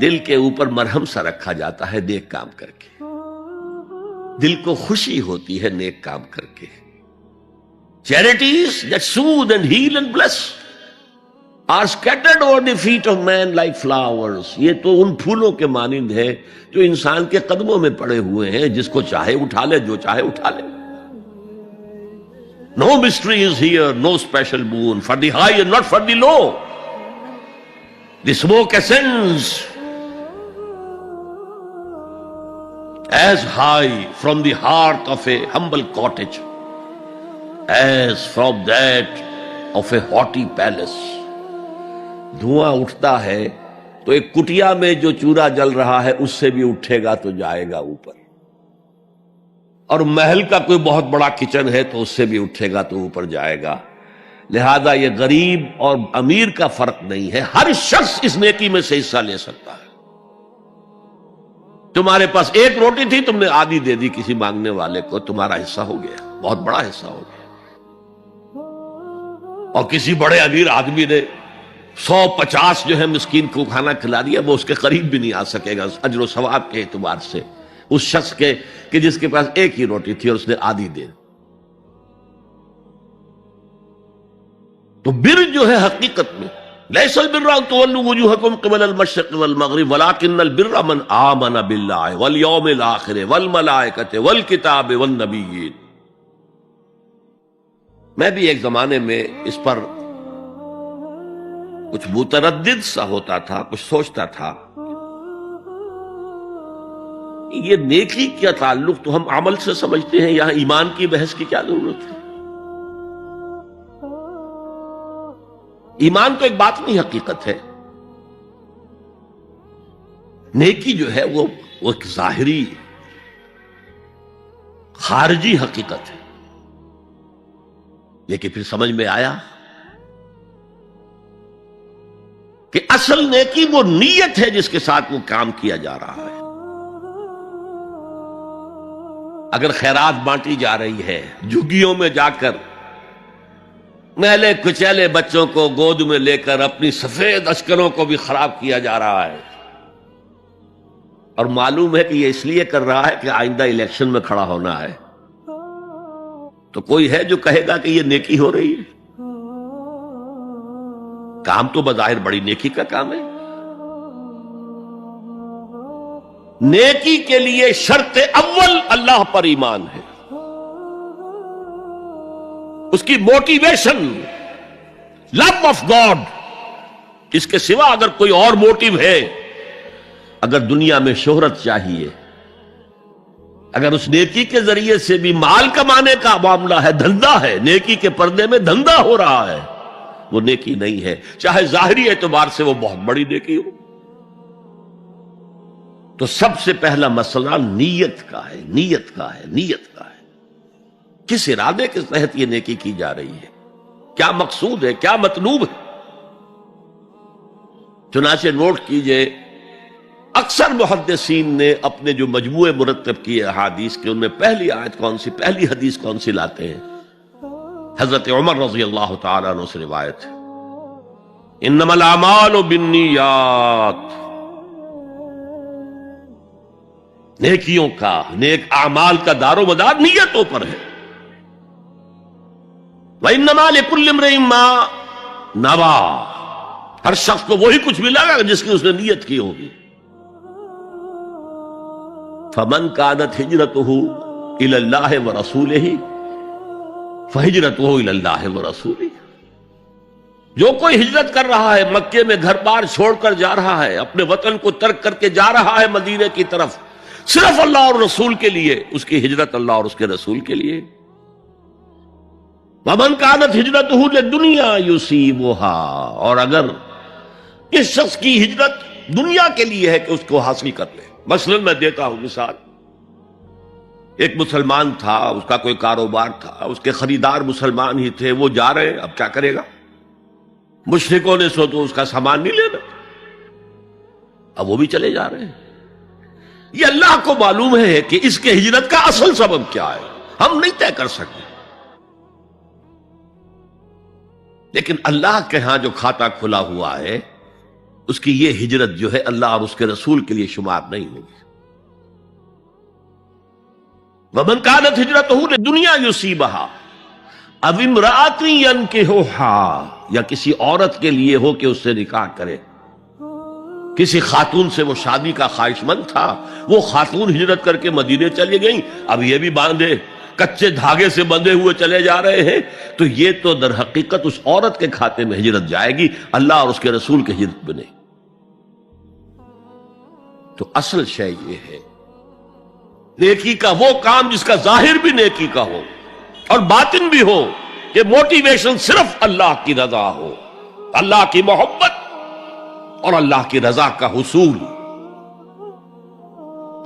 دل کے اوپر مرہم سا رکھا جاتا ہے نیک کام کر کے، دل کو خوشی ہوتی ہے نیک کام کر کے. Charities that soothe and heal and bless are scattered over the feet of man like flowers. یہ تو ان پھولوں کے مانند ہے جو انسان کے قدموں میں پڑے ہوئے ہیں، جس کو چاہے اٹھا لے، جو چاہے اٹھا لے. No mystery is here, no special boon for the high and not for the low. The smoke ascends as high from the hearth of a humble cottage as from that of a haughty palace. دھواں اٹھتا ہے تو ایک کٹیا میں جو چورا جل رہا ہے اس سے بھی اٹھے گا تو جائے گا اوپر، اور محل کا کوئی بہت بڑا کچن ہے تو اس سے بھی اٹھے گا تو اوپر جائے گا. لہذا یہ غریب اور امیر کا فرق نہیں ہے، ہر شخص اس نیکی میں سے حصہ لے سکتا ہے. تمہارے پاس ایک روٹی تھی، تم نے آدھی دے دی کسی مانگنے والے کو، تمہارا حصہ ہو گیا، بہت بڑا حصہ ہو گیا. اور کسی بڑے امیر آدمی نے 150 جو ہے مسکین کو کھانا کھلا دیا، وہ اس کے قریب بھی نہیں آ سکے گا اجر و ثواب کے اعتبار سے اس شخص کے کہ جس کے پاس ایک ہی روٹی تھی اور اس نے آدھی دے. تو بر جو ہے حقیقت میں لیس البر ان تولوا وجوهکم قبل المشرق والمغرب ولکن البر من آمن باللہ والیوم الآخر والملائکۃ والکتاب والنبیین. میں بھی ایک زمانے میں اس پر کچھ متردد سا ہوتا تھا، کچھ سوچتا تھا یہ نیکی کیا تعلق تو ہم عمل سے سمجھتے ہیں، یہاں ایمان کی بحث کی کیا ضرورت ہے؟ ایمان تو ایک باطنی حقیقت ہے، نیکی جو ہے وہ ایک ظاہری خارجی حقیقت ہے. لیکن پھر سمجھ میں آیا کہ اصل نیکی وہ نیت ہے جس کے ساتھ وہ کام کیا جا رہا ہے. اگر خیرات بانٹی جا رہی ہے، جھگیوں میں جا کر میلے کچیلے بچوں کو گود میں لے کر اپنی سفید اشکروں کو بھی خراب کیا جا رہا ہے، اور معلوم ہے کہ یہ اس لیے کر رہا ہے کہ آئندہ الیکشن میں کھڑا ہونا ہے، تو کوئی ہے جو کہے گا کہ یہ نیکی ہو رہی ہے؟ کام تو بظاہر بڑی نیکی کا کام ہے. نیکی کے لیے شرط اول اللہ پر ایمان ہے، اس کی موٹیویشن لو آف گاڈ. اس کے سوا اگر کوئی اور موٹیو ہے، اگر دنیا میں شہرت چاہیے، اگر اس نیکی کے ذریعے سے بھی مال کمانے کا معاملہ ہے، دھندا ہے، نیکی کے پردے میں دھندا ہو رہا ہے، وہ نیکی نہیں ہے، چاہے ظاہری اعتبار سے وہ بہت بڑی نیکی ہو. تو سب سے پہلا مسئلہ نیت کا ہے، نیت کا ہے، نیت کا ہے. کس ارادے کے تحت یہ نیکی کی جا رہی ہے، کیا مقصود ہے، کیا مطلوب ہے. چنانچہ نوٹ کیجئے اکثر محدثین نے اپنے جو مجموعے مرتب کیے احادیث کے، ان میں پہلی آیت کون سی، پہلی حدیث کون سی لاتے ہیں؟ حضرت عمر رضی اللہ تعالیٰ عنہ سے روایت ہے، انما الاعمال بالنیات. نیکیوں کا، نیک اعمال کا دار و مدار نیتوں پر ہے. وانما لکل امرئ ما نویٰ، ہر شخص کو وہی کچھ ملے گا جس کی اس نے نیت کی ہوگی. فمن كانت ہجرته الى اللہ ورسولہ فہجرته الى اللہ ورسولہ. جو کوئی ہجرت کر رہا ہے، مکے میں گھر بار چھوڑ کر جا رہا ہے، اپنے وطن کو ترک کر کے جا رہا ہے مدینے کی طرف، صرف اللہ اور رسول کے لیے، اس کی ہجرت اللہ اور اس کے رسول کے لیے. ومن كانت ہجرته للدنیا يصيبها، اور اگر اس شخص کی ہجرت دنیا کے لیے ہے کہ اس کو حاصل کر لے. مثلا میں دیتا ہوں مثال. ایک مسلمان تھا، اس کا کوئی کاروبار تھا، اس کے خریدار مسلمان ہی تھے، وہ جا رہے ہیں، اب کیا کرے گا؟ مشرکوں نے سو تو اس کا سامان نہیں لینا، اب وہ بھی چلے جا رہے ہیں. یہ اللہ کو معلوم ہے کہ اس کے ہجرت کا اصل سبب کیا ہے، ہم نہیں طے کر سکتے. لیکن اللہ کے ہاں جو کھاتا کھلا ہوا ہے، اس کی یہ ہجرت جو ہے اللہ اور اس کے رسول کے لیے شمار نہیں ہوگی. وَمَنْ كَانَتْ هِجْرَتُهُ لِدُنْيَا يُصِيبُهَا أَوْ امْرَأَةٍ يَنكِحُهَا، یا کسی عورت کے لیے ہو کہ اس سے نکاح کرے. کسی خاتون سے وہ شادی کا خواہش مند تھا، وہ خاتون ہجرت کر کے مدینے چلی گئیں، اب یہ بھی باندھے کچے دھاگے سے بندھے ہوئے چلے جا رہے ہیں، تو یہ تو در حقیقت اس عورت کے کھاتے میں ہجرت جائے گی، اللہ اور اس کے رسول کی ہجرت بنے. تو اصل شے یہ ہے نیکی کا وہ کام جس کا ظاہر بھی نیکی کا ہو اور باطن بھی ہو، کہ موٹیویشن صرف اللہ کی رضا ہو، اللہ کی محبت اور اللہ کی رضا کا حصول.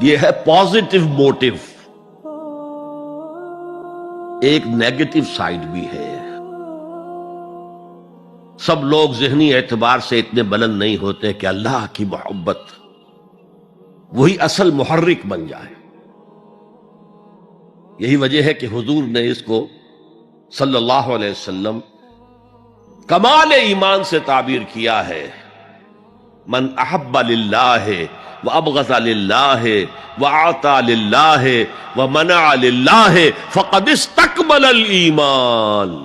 یہ ہے پازیٹو موٹیو. ایک نیگیٹو سائیڈ بھی ہے. سب لوگ ذہنی اعتبار سے اتنے بلند نہیں ہوتے کہ اللہ کی محبت وہی اصل محرک بن جائے. یہی وجہ ہے کہ حضور نے اس کو صلی اللہ علیہ وسلم کمال ایمان سے تعبیر کیا ہے. من احب للہ وابغض للہ واعطى للہ ومنع للہ فقد استکمل الایمان.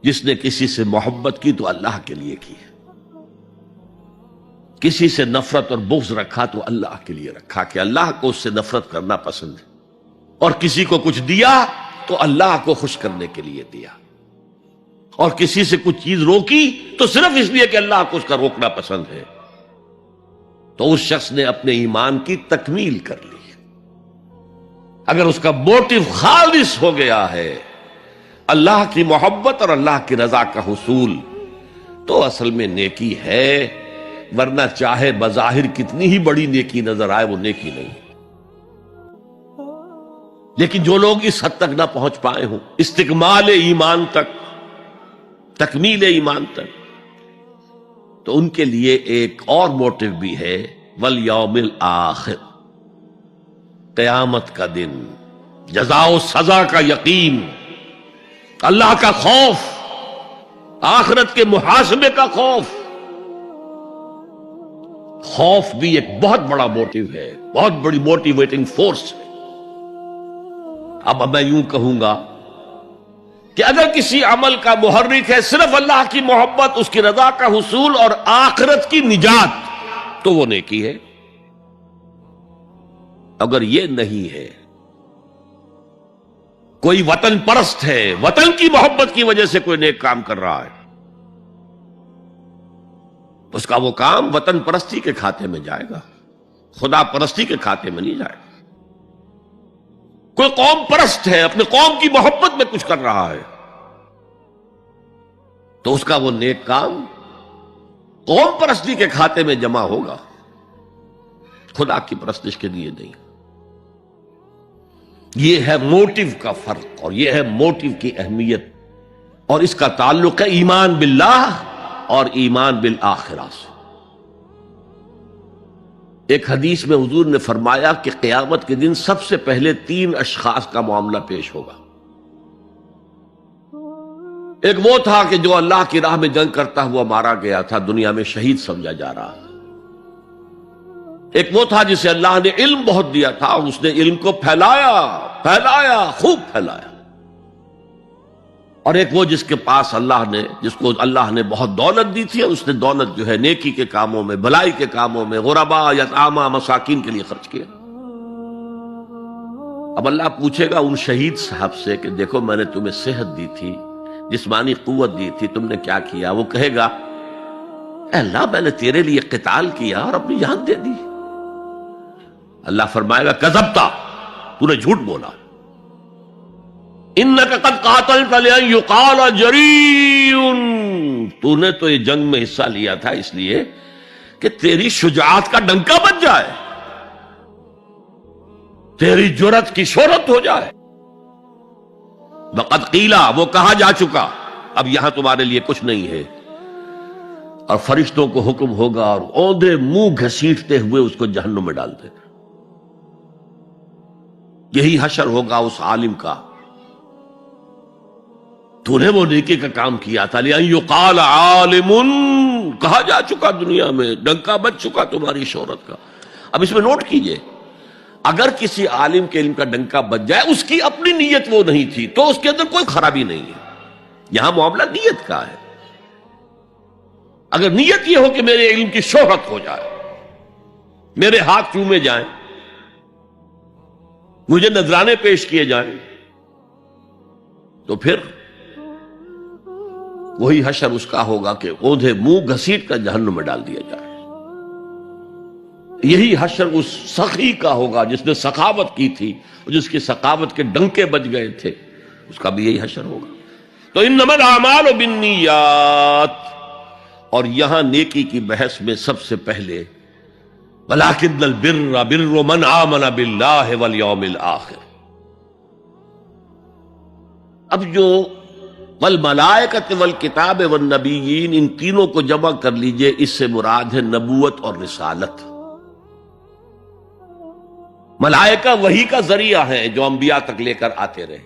جس نے کسی سے محبت کی تو اللہ کے لیے کی، کسی سے نفرت اور بغض رکھا تو اللہ کے لیے رکھا، کہ اللہ کو اس سے نفرت کرنا پسند ہے. اور کسی کو کچھ دیا تو اللہ کو خوش کرنے کے لیے دیا، اور کسی سے کچھ چیز روکی تو صرف اس لیے کہ اللہ کو اس کا روکنا پسند ہے. تو اس شخص نے اپنے ایمان کی تکمیل کر لی. اگر اس کا موٹیو خالص ہو گیا ہے اللہ کی محبت اور اللہ کی رضا کا حصول، تو اصل میں نیکی ہے. ورنہ چاہے بظاہر کتنی ہی بڑی نیکی نظر آئے، وہ نیکی نہیں. لیکن جو لوگ اس حد تک نہ پہنچ پائے ہوں، استکمال ایمان تک، تکمیل ایمان تک، تو ان کے لیے ایک اور موٹیو بھی ہے، والیوم الآخر، قیامت کا دن، جزا و سزا کا یقین، اللہ کا خوف، آخرت کے محاسبے کا خوف. خوف بھی ایک بہت بڑا موٹیو ہے، بہت بڑی موٹیویٹنگ فورس ہے. اب میں یوں کہوں گا کہ اگر کسی عمل کا محرک ہے صرف اللہ کی محبت، اس کی رضا کا حصول اور آخرت کی نجات، تو وہ نیکی ہے. اگر یہ نہیں ہے، کوئی وطن پرست ہے، وطن کی محبت کی وجہ سے کوئی نیک کام کر رہا ہے، اس کا وہ کام وطن پرستی کے کھاتے میں جائے گا، خدا پرستی کے کھاتے میں نہیں جائے گا. کوئی قوم پرست ہے، اپنے قوم کی محبت میں کچھ کر رہا ہے، تو اس کا وہ نیک کام قوم پرستی کے کھاتے میں جمع ہوگا، خدا کی پرستش کے لیے نہیں. یہ ہے موٹیو کا فرق، اور یہ ہے موٹیو کی اہمیت، اور اس کا تعلق ہے ایمان باللہ اور ایمان بالآخرہ سے. ایک حدیث میں حضور نے فرمایا کہ قیامت کے دن سب سے پہلے 3 اشخاص کا معاملہ پیش ہوگا. ایک وہ تھا کہ جو اللہ کی راہ میں جنگ کرتا ہوا مارا گیا تھا، دنیا میں شہید سمجھا جا رہا تھا. ایک وہ تھا جسے اللہ نے علم بہت دیا تھا، اور اس نے علم کو پھیلایا، خوب پھیلایا. اور ایک وہ جس کے پاس جس کو اللہ نے بہت دولت دی تھی، اور اس نے دولت جو ہے نیکی کے کاموں میں، بھلائی کے کاموں میں، غربا، یتاما، مساکین کے لیے خرچ کیا. اب اللہ پوچھے گا ان شہید صاحب سے کہ دیکھو میں نے تمہیں صحت دی تھی، جسمانی قوت دی تھی، تم نے کیا کیا؟ وہ کہے گا اے اللہ میں نے تیرے لیے قتال کیا اور اپنی جان دے دی. اللہ فرمائے گا کذبتا، تو نے جھوٹ بولا. انک قد قاتلت لئن یقال جریء، تو نے تو یہ جنگ میں حصہ لیا تھا اس لیے کہ تیری شجاعت کا ڈنکا بج جائے، تیری جرت کی شہرت ہو جائے. وقد قیلا، وہ کہا جا چکا، اب یہاں تمہارے لیے کچھ نہیں ہے. اور فرشتوں کو حکم ہوگا اور اوندے منہ گھسیٹتے ہوئے اس کو جہنم میں ڈال دینا. یہی حشر ہوگا اس عالم کا، تو نے وہ نیکی کا کام کیا تھا. لئن یقال عالم، کہا جا چکا دنیا میں، ڈنکا بج چکا تمہاری شہرت کا. اب اس میں نوٹ کیجئے، اگر کسی عالم کے علم کا ڈنکا بج جائے، اس کی اپنی نیت وہ نہیں تھی تو اس کے اندر کوئی خرابی نہیں ہے. یہاں معاملہ نیت کا ہے. اگر نیت یہ ہو کہ میرے علم کی شہرت ہو جائے، میرے ہاتھ چومے جائیں، مجھے نذرانے پیش کیے جائیں، تو پھر وہی حشر اس کا ہوگا کہ اوندھے منہ گھسیٹ کر جہنم میں ڈال دیا جائے. یہی حشر اس سخی کا ہوگا جس نے سخاوت کی تھی، جس کی سخاوت کے ڈنکے بج گئے تھے، اس کا بھی یہی حشر ہوگا. تو انما الاعمال بالنیات، اور یہاں نیکی کی بحث میں سب سے پہلے ولکن البر بر من آمن باللہ والیوم الآخر. اب جو والملائکۃ والکتاب والنبیین، ان تینوں کو جمع کر لیجئے، اس سے مراد ہے نبوت اور رسالت. ملائکہ وحی کا ذریعہ ہیں جو انبیاء تک لے کر آتے رہے.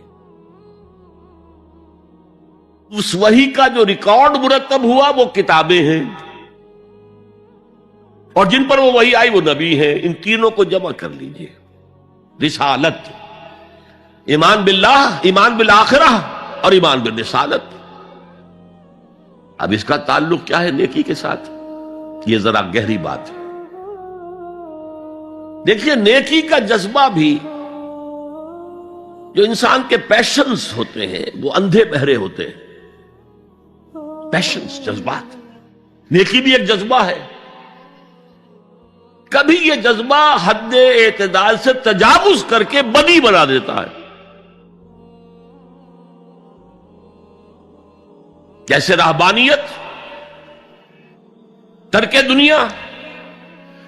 اس وحی کا جو ریکارڈ مرتب ہوا وہ کتابیں ہیں، اور جن پر وہ وحی آئی وہ نبی ہیں. ان تینوں کو جمع کر لیجئے. رسالت، ایمان باللہ، ایمان بالآخرہ، اور ایمان بالرسالت. اب اس کا تعلق کیا ہے نیکی کے ساتھ؟ یہ ذرا گہری بات ہے. دیکھیے، نیکی کا جذبہ بھی، جو انسان کے پیشنز ہوتے ہیں وہ اندھے بہرے ہوتے ہیں. پیشنز، جذبات. نیکی بھی ایک جذبہ ہے. کبھی یہ جذبہ حد اعتدال سے تجاوز کر کے بدی بنا دیتا ہے. جیسے رہبانیت، ترک دنیا،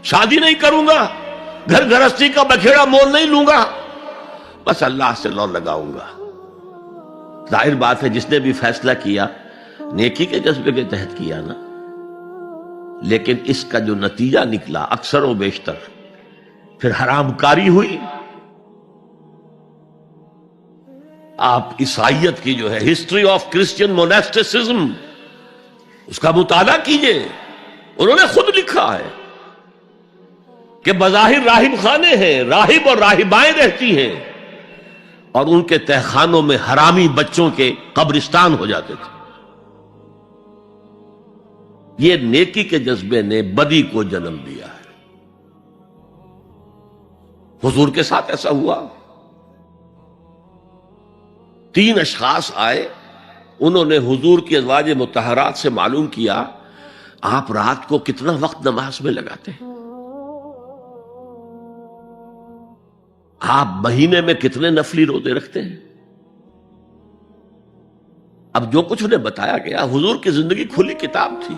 شادی نہیں کروں گا، گھر گھرستی کا بکھیڑا مول نہیں لوں گا، بس اللہ سے لو لگاؤں گا. ظاہر بات ہے جس نے بھی فیصلہ کیا نیکی کے جذبے کے تحت کیا نا، لیکن اس کا جو نتیجہ نکلا اکثر و بیشتر پھر حرام کاری ہوئی. آپ عیسائیت کی جو ہے ہسٹری آف کرسچین موناسٹسزم، اس کا مطالعہ کیجئے. انہوں نے خود لکھا ہے کہ بظاہر راہب خانے ہیں، راہب اور راہبائیں رہتی ہیں، اور ان کے تہخانوں میں حرامی بچوں کے قبرستان ہو جاتے تھے. یہ نیکی کے جذبے نے بدی کو جنم دیا ہے. حضور کے ساتھ ایسا ہوا. 3 اشخاص آئے، انہوں نے حضور کی ازواج مطہرات سے معلوم کیا آپ رات کو کتنا وقت نماز میں لگاتے ہیں، آپ مہینے میں کتنے نفلی روزے رکھتے ہیں. اب جو کچھ انہیں بتایا گیا، حضور کی زندگی کھلی کتاب تھی،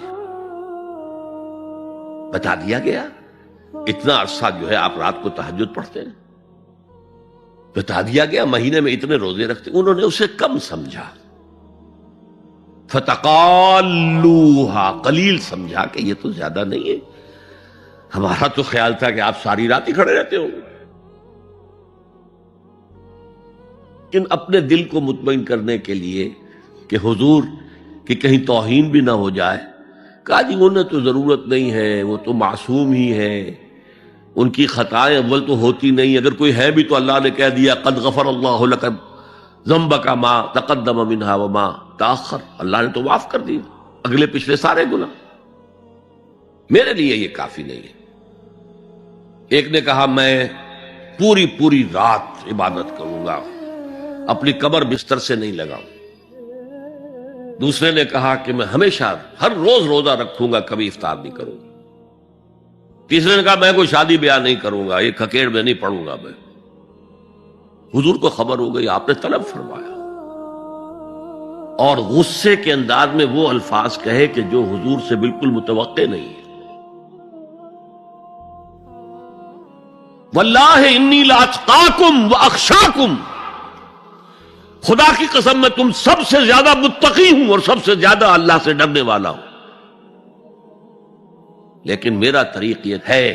بتا دیا گیا اتنا عرصہ جو ہے آپ رات کو تہجد پڑھتے ہیں، بتا دیا گیا مہینے میں اتنے روزے رکھتے. انہوں نے اسے کم سمجھا، فتقالوہا، قلیل سمجھا کہ یہ تو زیادہ نہیں ہے، ہمارا تو خیال تھا کہ آپ ساری رات ہی کھڑے رہتے ہوں گے. لیکن اپنے دل کو مطمئن کرنے کے لیے کہ حضور کی کہیں توہین بھی نہ ہو جائے، کہا جی انہیں تو ضرورت نہیں ہے، وہ تو معصوم ہی ہے، ان کی خطائیں اول تو ہوتی نہیں، اگر کوئی ہے بھی تو اللہ نے کہہ دیا قد غفر اللہ لک ذنبک ما تقدم منہا وما تاخر، اللہ نے تو معاف کر دیا اگلے پچھلے سارے گناہ، میرے لیے یہ کافی نہیں ہے. ایک نے کہا میں پوری رات عبادت کروں گا، اپنی کمر بستر سے نہیں لگاؤں. دوسرے نے کہا کہ میں ہمیشہ ہر روز روزہ رکھوں گا، کبھی افطار نہیں کروں گا. تیسرے نے کہا میں کوئی شادی بیاہ نہیں کروں گا، یہ کھکیڑ میں نہیں پڑوں گا میں. حضور کو خبر ہو گئی، آپ نے طلب فرمایا اور غصے کے انداز میں وہ الفاظ کہے کہ جو حضور سے بالکل متوقع نہیں ہے. واللہ انی لاتقاکم واخشاکم، خدا کی قسم میں تم سب سے زیادہ متقی ہوں اور سب سے زیادہ اللہ سے ڈرنے والا ہوں۔ لیکن میرا طریق یہ ہے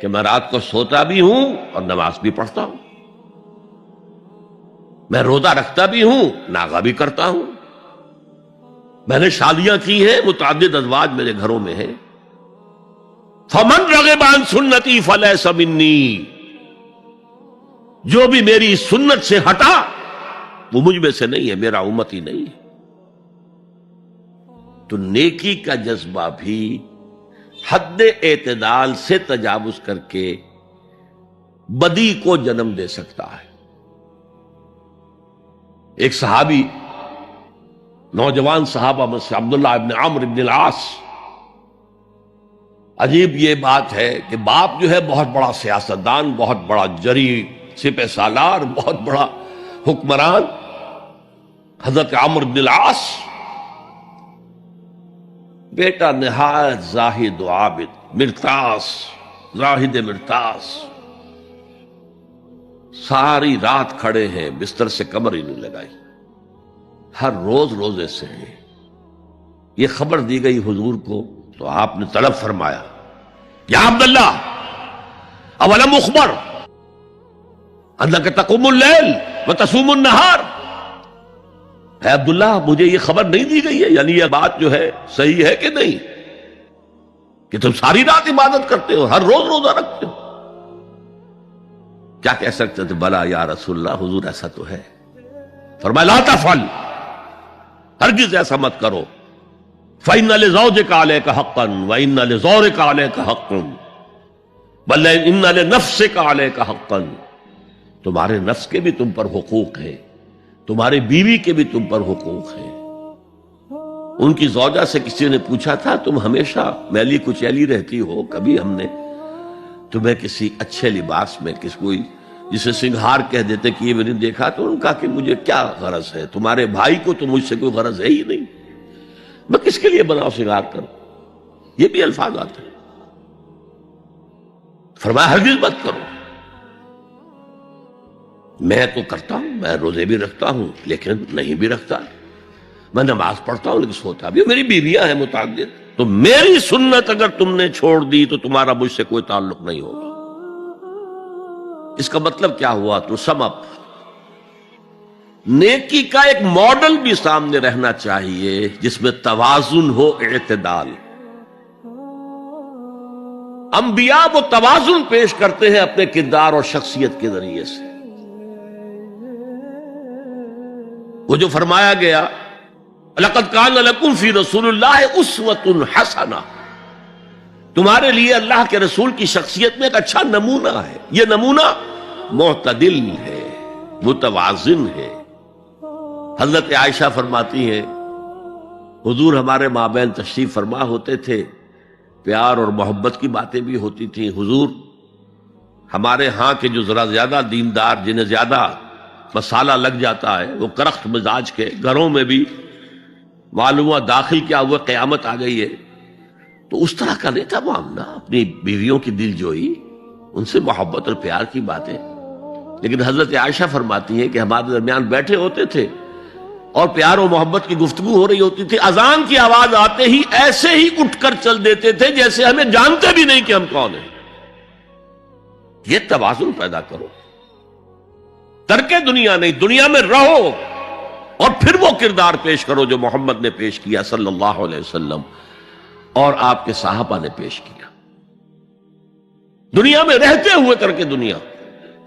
کہ میں رات کو سوتا بھی ہوں اور نماز بھی پڑھتا ہوں، میں روزہ رکھتا بھی ہوں، ناغہ بھی کرتا ہوں، میں نے شادیاں کی ہیں، متعدد ازواج میرے گھروں میں ہیں۔ فمن رغب عن سنتی فلیس منی، جو بھی میری سنت سے ہٹا وہ مجھ میں سے نہیں ہے، میرا امتی نہیں ہے۔ تو نیکی کا جذبہ بھی حد اعتدال سے تجاوز کر کے بدی کو جنم دے سکتا ہے۔ ایک صحابی، نوجوان صحابہ میں سے عبداللہ ابن عمرو ابن العاص، عجیب یہ بات ہے کہ باپ جو ہے بہت بڑا سیاستدان، بہت بڑا جری سپہ سالار، بہت بڑا حکمران، حضرت عمرو بن العاص، بیٹا نہایت زاہد و عابد، مرتاس، زاہد مرتاس، ساری رات کھڑے ہیں، بستر سے کمر ہی نہیں لگائی، ہر روز روزے سے ہیں۔ یہ خبر دی گئی حضور کو تو آپ نے طلب فرمایا، یا عبداللہ اولم اخبر انک تقوم اللیل وتصوم النہار، اے عبداللہ مجھے یہ خبر نہیں دی گئی ہے، یعنی یہ بات جو ہے صحیح ہے کہ نہیں کہ تم ساری رات عبادت کرتے ہو، ہر روز روزہ رکھتے ہو؟ کیا کہہ سکتے تھے؟ بلا یا رسول اللہ، حضور ایسا تو ہے۔ فرمایا لا تفعل، ہرگز ایسا مت کرو، فإن لزوجك عليك حقا وإن لزورك عليك حقا بل إن لنفسك عليك حقا، تمہارے نفس کے بھی تم پر حقوق ہیں، تمہاری بیوی کے بھی تم پر حقوق ہیں۔ ان کی زوجہ سے کسی نے پوچھا تھا، تم ہمیشہ میلی کچیلی رہتی ہو، کبھی ہم نے تمہیں کسی اچھے لباس میں، کس کوئی جسے سنگھار کہہ دیتے کہ یہ میں نے دیکھا، تو ان کا کہ مجھے کیا غرض ہے، تمہارے بھائی کو تو مجھ سے کوئی غرض ہے ہی نہیں، میں کس کے لیے بناؤ سنگھار کروں؟ یہ بھی الفاظ آتے ہیں۔ فرمایا ہرگز مت کرو، میں تو کرتا ہوں، میں روزے بھی رکھتا ہوں لیکن نہیں بھی رکھتا، میں نماز پڑھتا ہوں لیکن سوتا بھی ہوں، میری بیویاں ہیں متعدد، تو میری سنت اگر تم نے چھوڑ دی تو تمہارا مجھ سے کوئی تعلق نہیں ہوگا۔ اس کا مطلب کیا ہوا؟ تو سم اپ، نیکی کا ایک ماڈل بھی سامنے رہنا چاہیے جس میں توازن ہو، اعتدال۔ انبیاء وہ توازن پیش کرتے ہیں اپنے کردار اور شخصیت کے ذریعے سے۔ وہ جو فرمایا گیا لقد کان لکم فی رسول اللہ اسوۃ حسنہ، تمہارے لیے اللہ کے رسول کی شخصیت میں ایک اچھا نمونہ ہے، یہ نمونہ معتدل ہے، متوازن ہے۔ حضرت عائشہ فرماتی ہیں حضور ہمارے مابین تشریف فرما ہوتے تھے، پیار اور محبت کی باتیں بھی ہوتی تھیں۔ حضور ہمارے ہاں کے جو ذرا زیادہ دیندار، جنہیں زیادہ مسالہ لگ جاتا ہے، وہ کرخت مزاج کے گھروں میں بھی معلوم ہوا داخل کیا ہوا قیامت آ گئی ہے، تو اس طرح کا نہیں تھا معاملہ، اپنی بیویوں کی دل جوئی، ان سے محبت اور پیار کی باتیں۔ لیکن حضرت عائشہ فرماتی ہیں کہ ہمارے درمیان بیٹھے ہوتے تھے اور پیار و محبت کی گفتگو ہو رہی ہوتی تھی، اذان کی آواز آتے ہی ایسے ہی اٹھ کر چل دیتے تھے جیسے ہمیں جانتے بھی نہیں کہ ہم کون ہیں۔ یہ توازن پیدا کرو، ترک دنیا نہیں، دنیا میں رہو اور پھر وہ کردار پیش کرو جو محمد نے پیش کیا صلی اللہ علیہ وسلم اور آپ کے صحابہ نے پیش کیا۔ دنیا میں رہتے ہوئے ترک دنیا،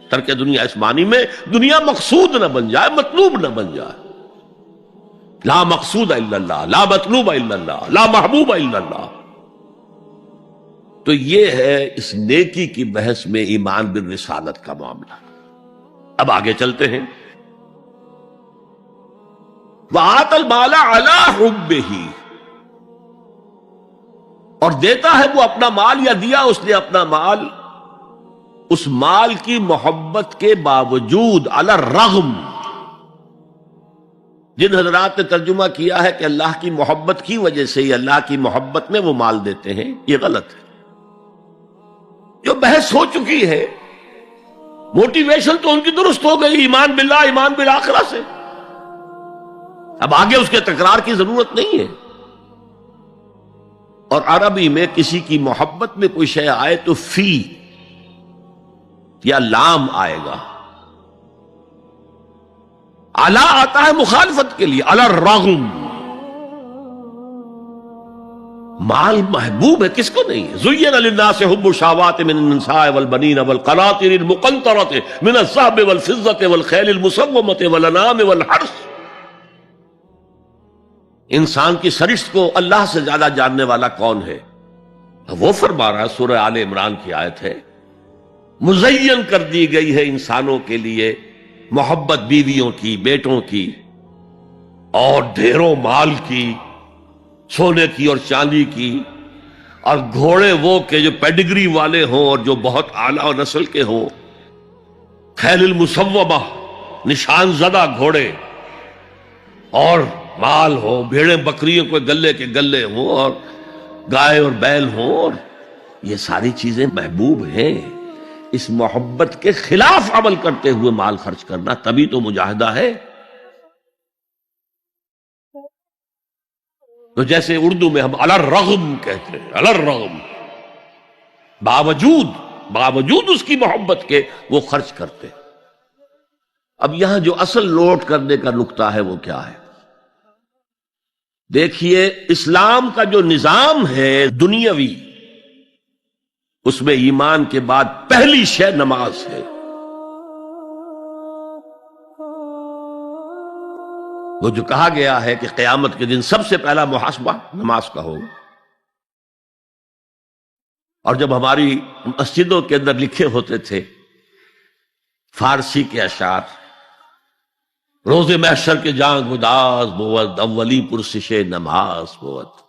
ترک دنیا اس معنی میں دنیا مقصود نہ بن جائے، مطلوب نہ بن جائے۔ لا مقصود الا اللہ، لا مطلوب الا اللہ، لا محبوب الا اللہ۔ تو یہ ہے اس نیکی کی بحث میں ایمان بالرسالت کا معاملہ۔ اب آگے چلتے ہیں۔ وَآتَ الْمَالَ عَلَىٰ حُبِّهِ، اور دیتا ہے وہ اپنا مال، یا دیا اس نے اپنا مال اس مال کی محبت کے باوجود، علی الرغم۔ جن حضرات نے ترجمہ کیا ہے کہ اللہ کی محبت کی وجہ سے ہی، اللہ کی محبت میں وہ مال دیتے ہیں، یہ غلط ہے۔ جو بحث ہو چکی ہے موٹیویشن تو ان کی درست ہو گئی، ایمان باللہ ایمان بالآخرہ سے، اب آگے اس کے تکرار کی ضرورت نہیں ہے۔ اور عربی میں کسی کی محبت میں کوئی شے آئے تو فی یا لام آئے گا، علا آتا ہے مخالفت کے لیے، علی الرغم، مال محبوب ہے، کس کو نہیں ہے؟ زین للناس حب الشہوات من النساء والبنین والقناطر المقنطرۃ من الذهب والفضة والخیل المسومۃ والانعام والحرث۔ انسان کی سرشت کو اللہ سے زیادہ جاننے والا کون ہے؟ وہ فرما رہا ہے، سورہ آل عمران کی آیت ہے، مزین کر دی گئی ہے انسانوں کے لیے محبت بیویوں کی، بیٹوں کی، اور ڈھیروں مال کی، سونے کی اور چاندی کی، اور گھوڑے وہ کہ جو پیڈگری والے ہوں اور جو بہت اعلیٰ نسل کے ہوں، خیل المسومہ، نشان زدہ گھوڑے، اور مال ہو، بھیڑیں بکریوں کو گلے کے گلے ہوں، اور گائے اور بیل ہوں، اور یہ ساری چیزیں محبوب ہیں۔ اس محبت کے خلاف عمل کرتے ہوئے مال خرچ کرنا تبھی تو مجاہدہ ہے۔ تو جیسے اردو میں ہم علی الرغم کہتے ہیں، علی الرغم، باوجود اس کی محبت کے وہ خرچ کرتے۔ اب یہاں جو اصل نوٹ کرنے کا نقطہ ہے وہ کیا ہے؟ دیکھیے، اسلام کا جو نظام ہے دنیاوی، اس میں ایمان کے بعد پہلی شے نماز ہے۔ وہ جو کہا گیا ہے کہ قیامت کے دن سب سے پہلا محاسبہ نماز کا ہوگا، اور جب ہماری مسجدوں کے اندر لکھے ہوتے تھے فارسی کے اشعار، روز محشر کے جان گداز بود، اولی پرسش نماز بود،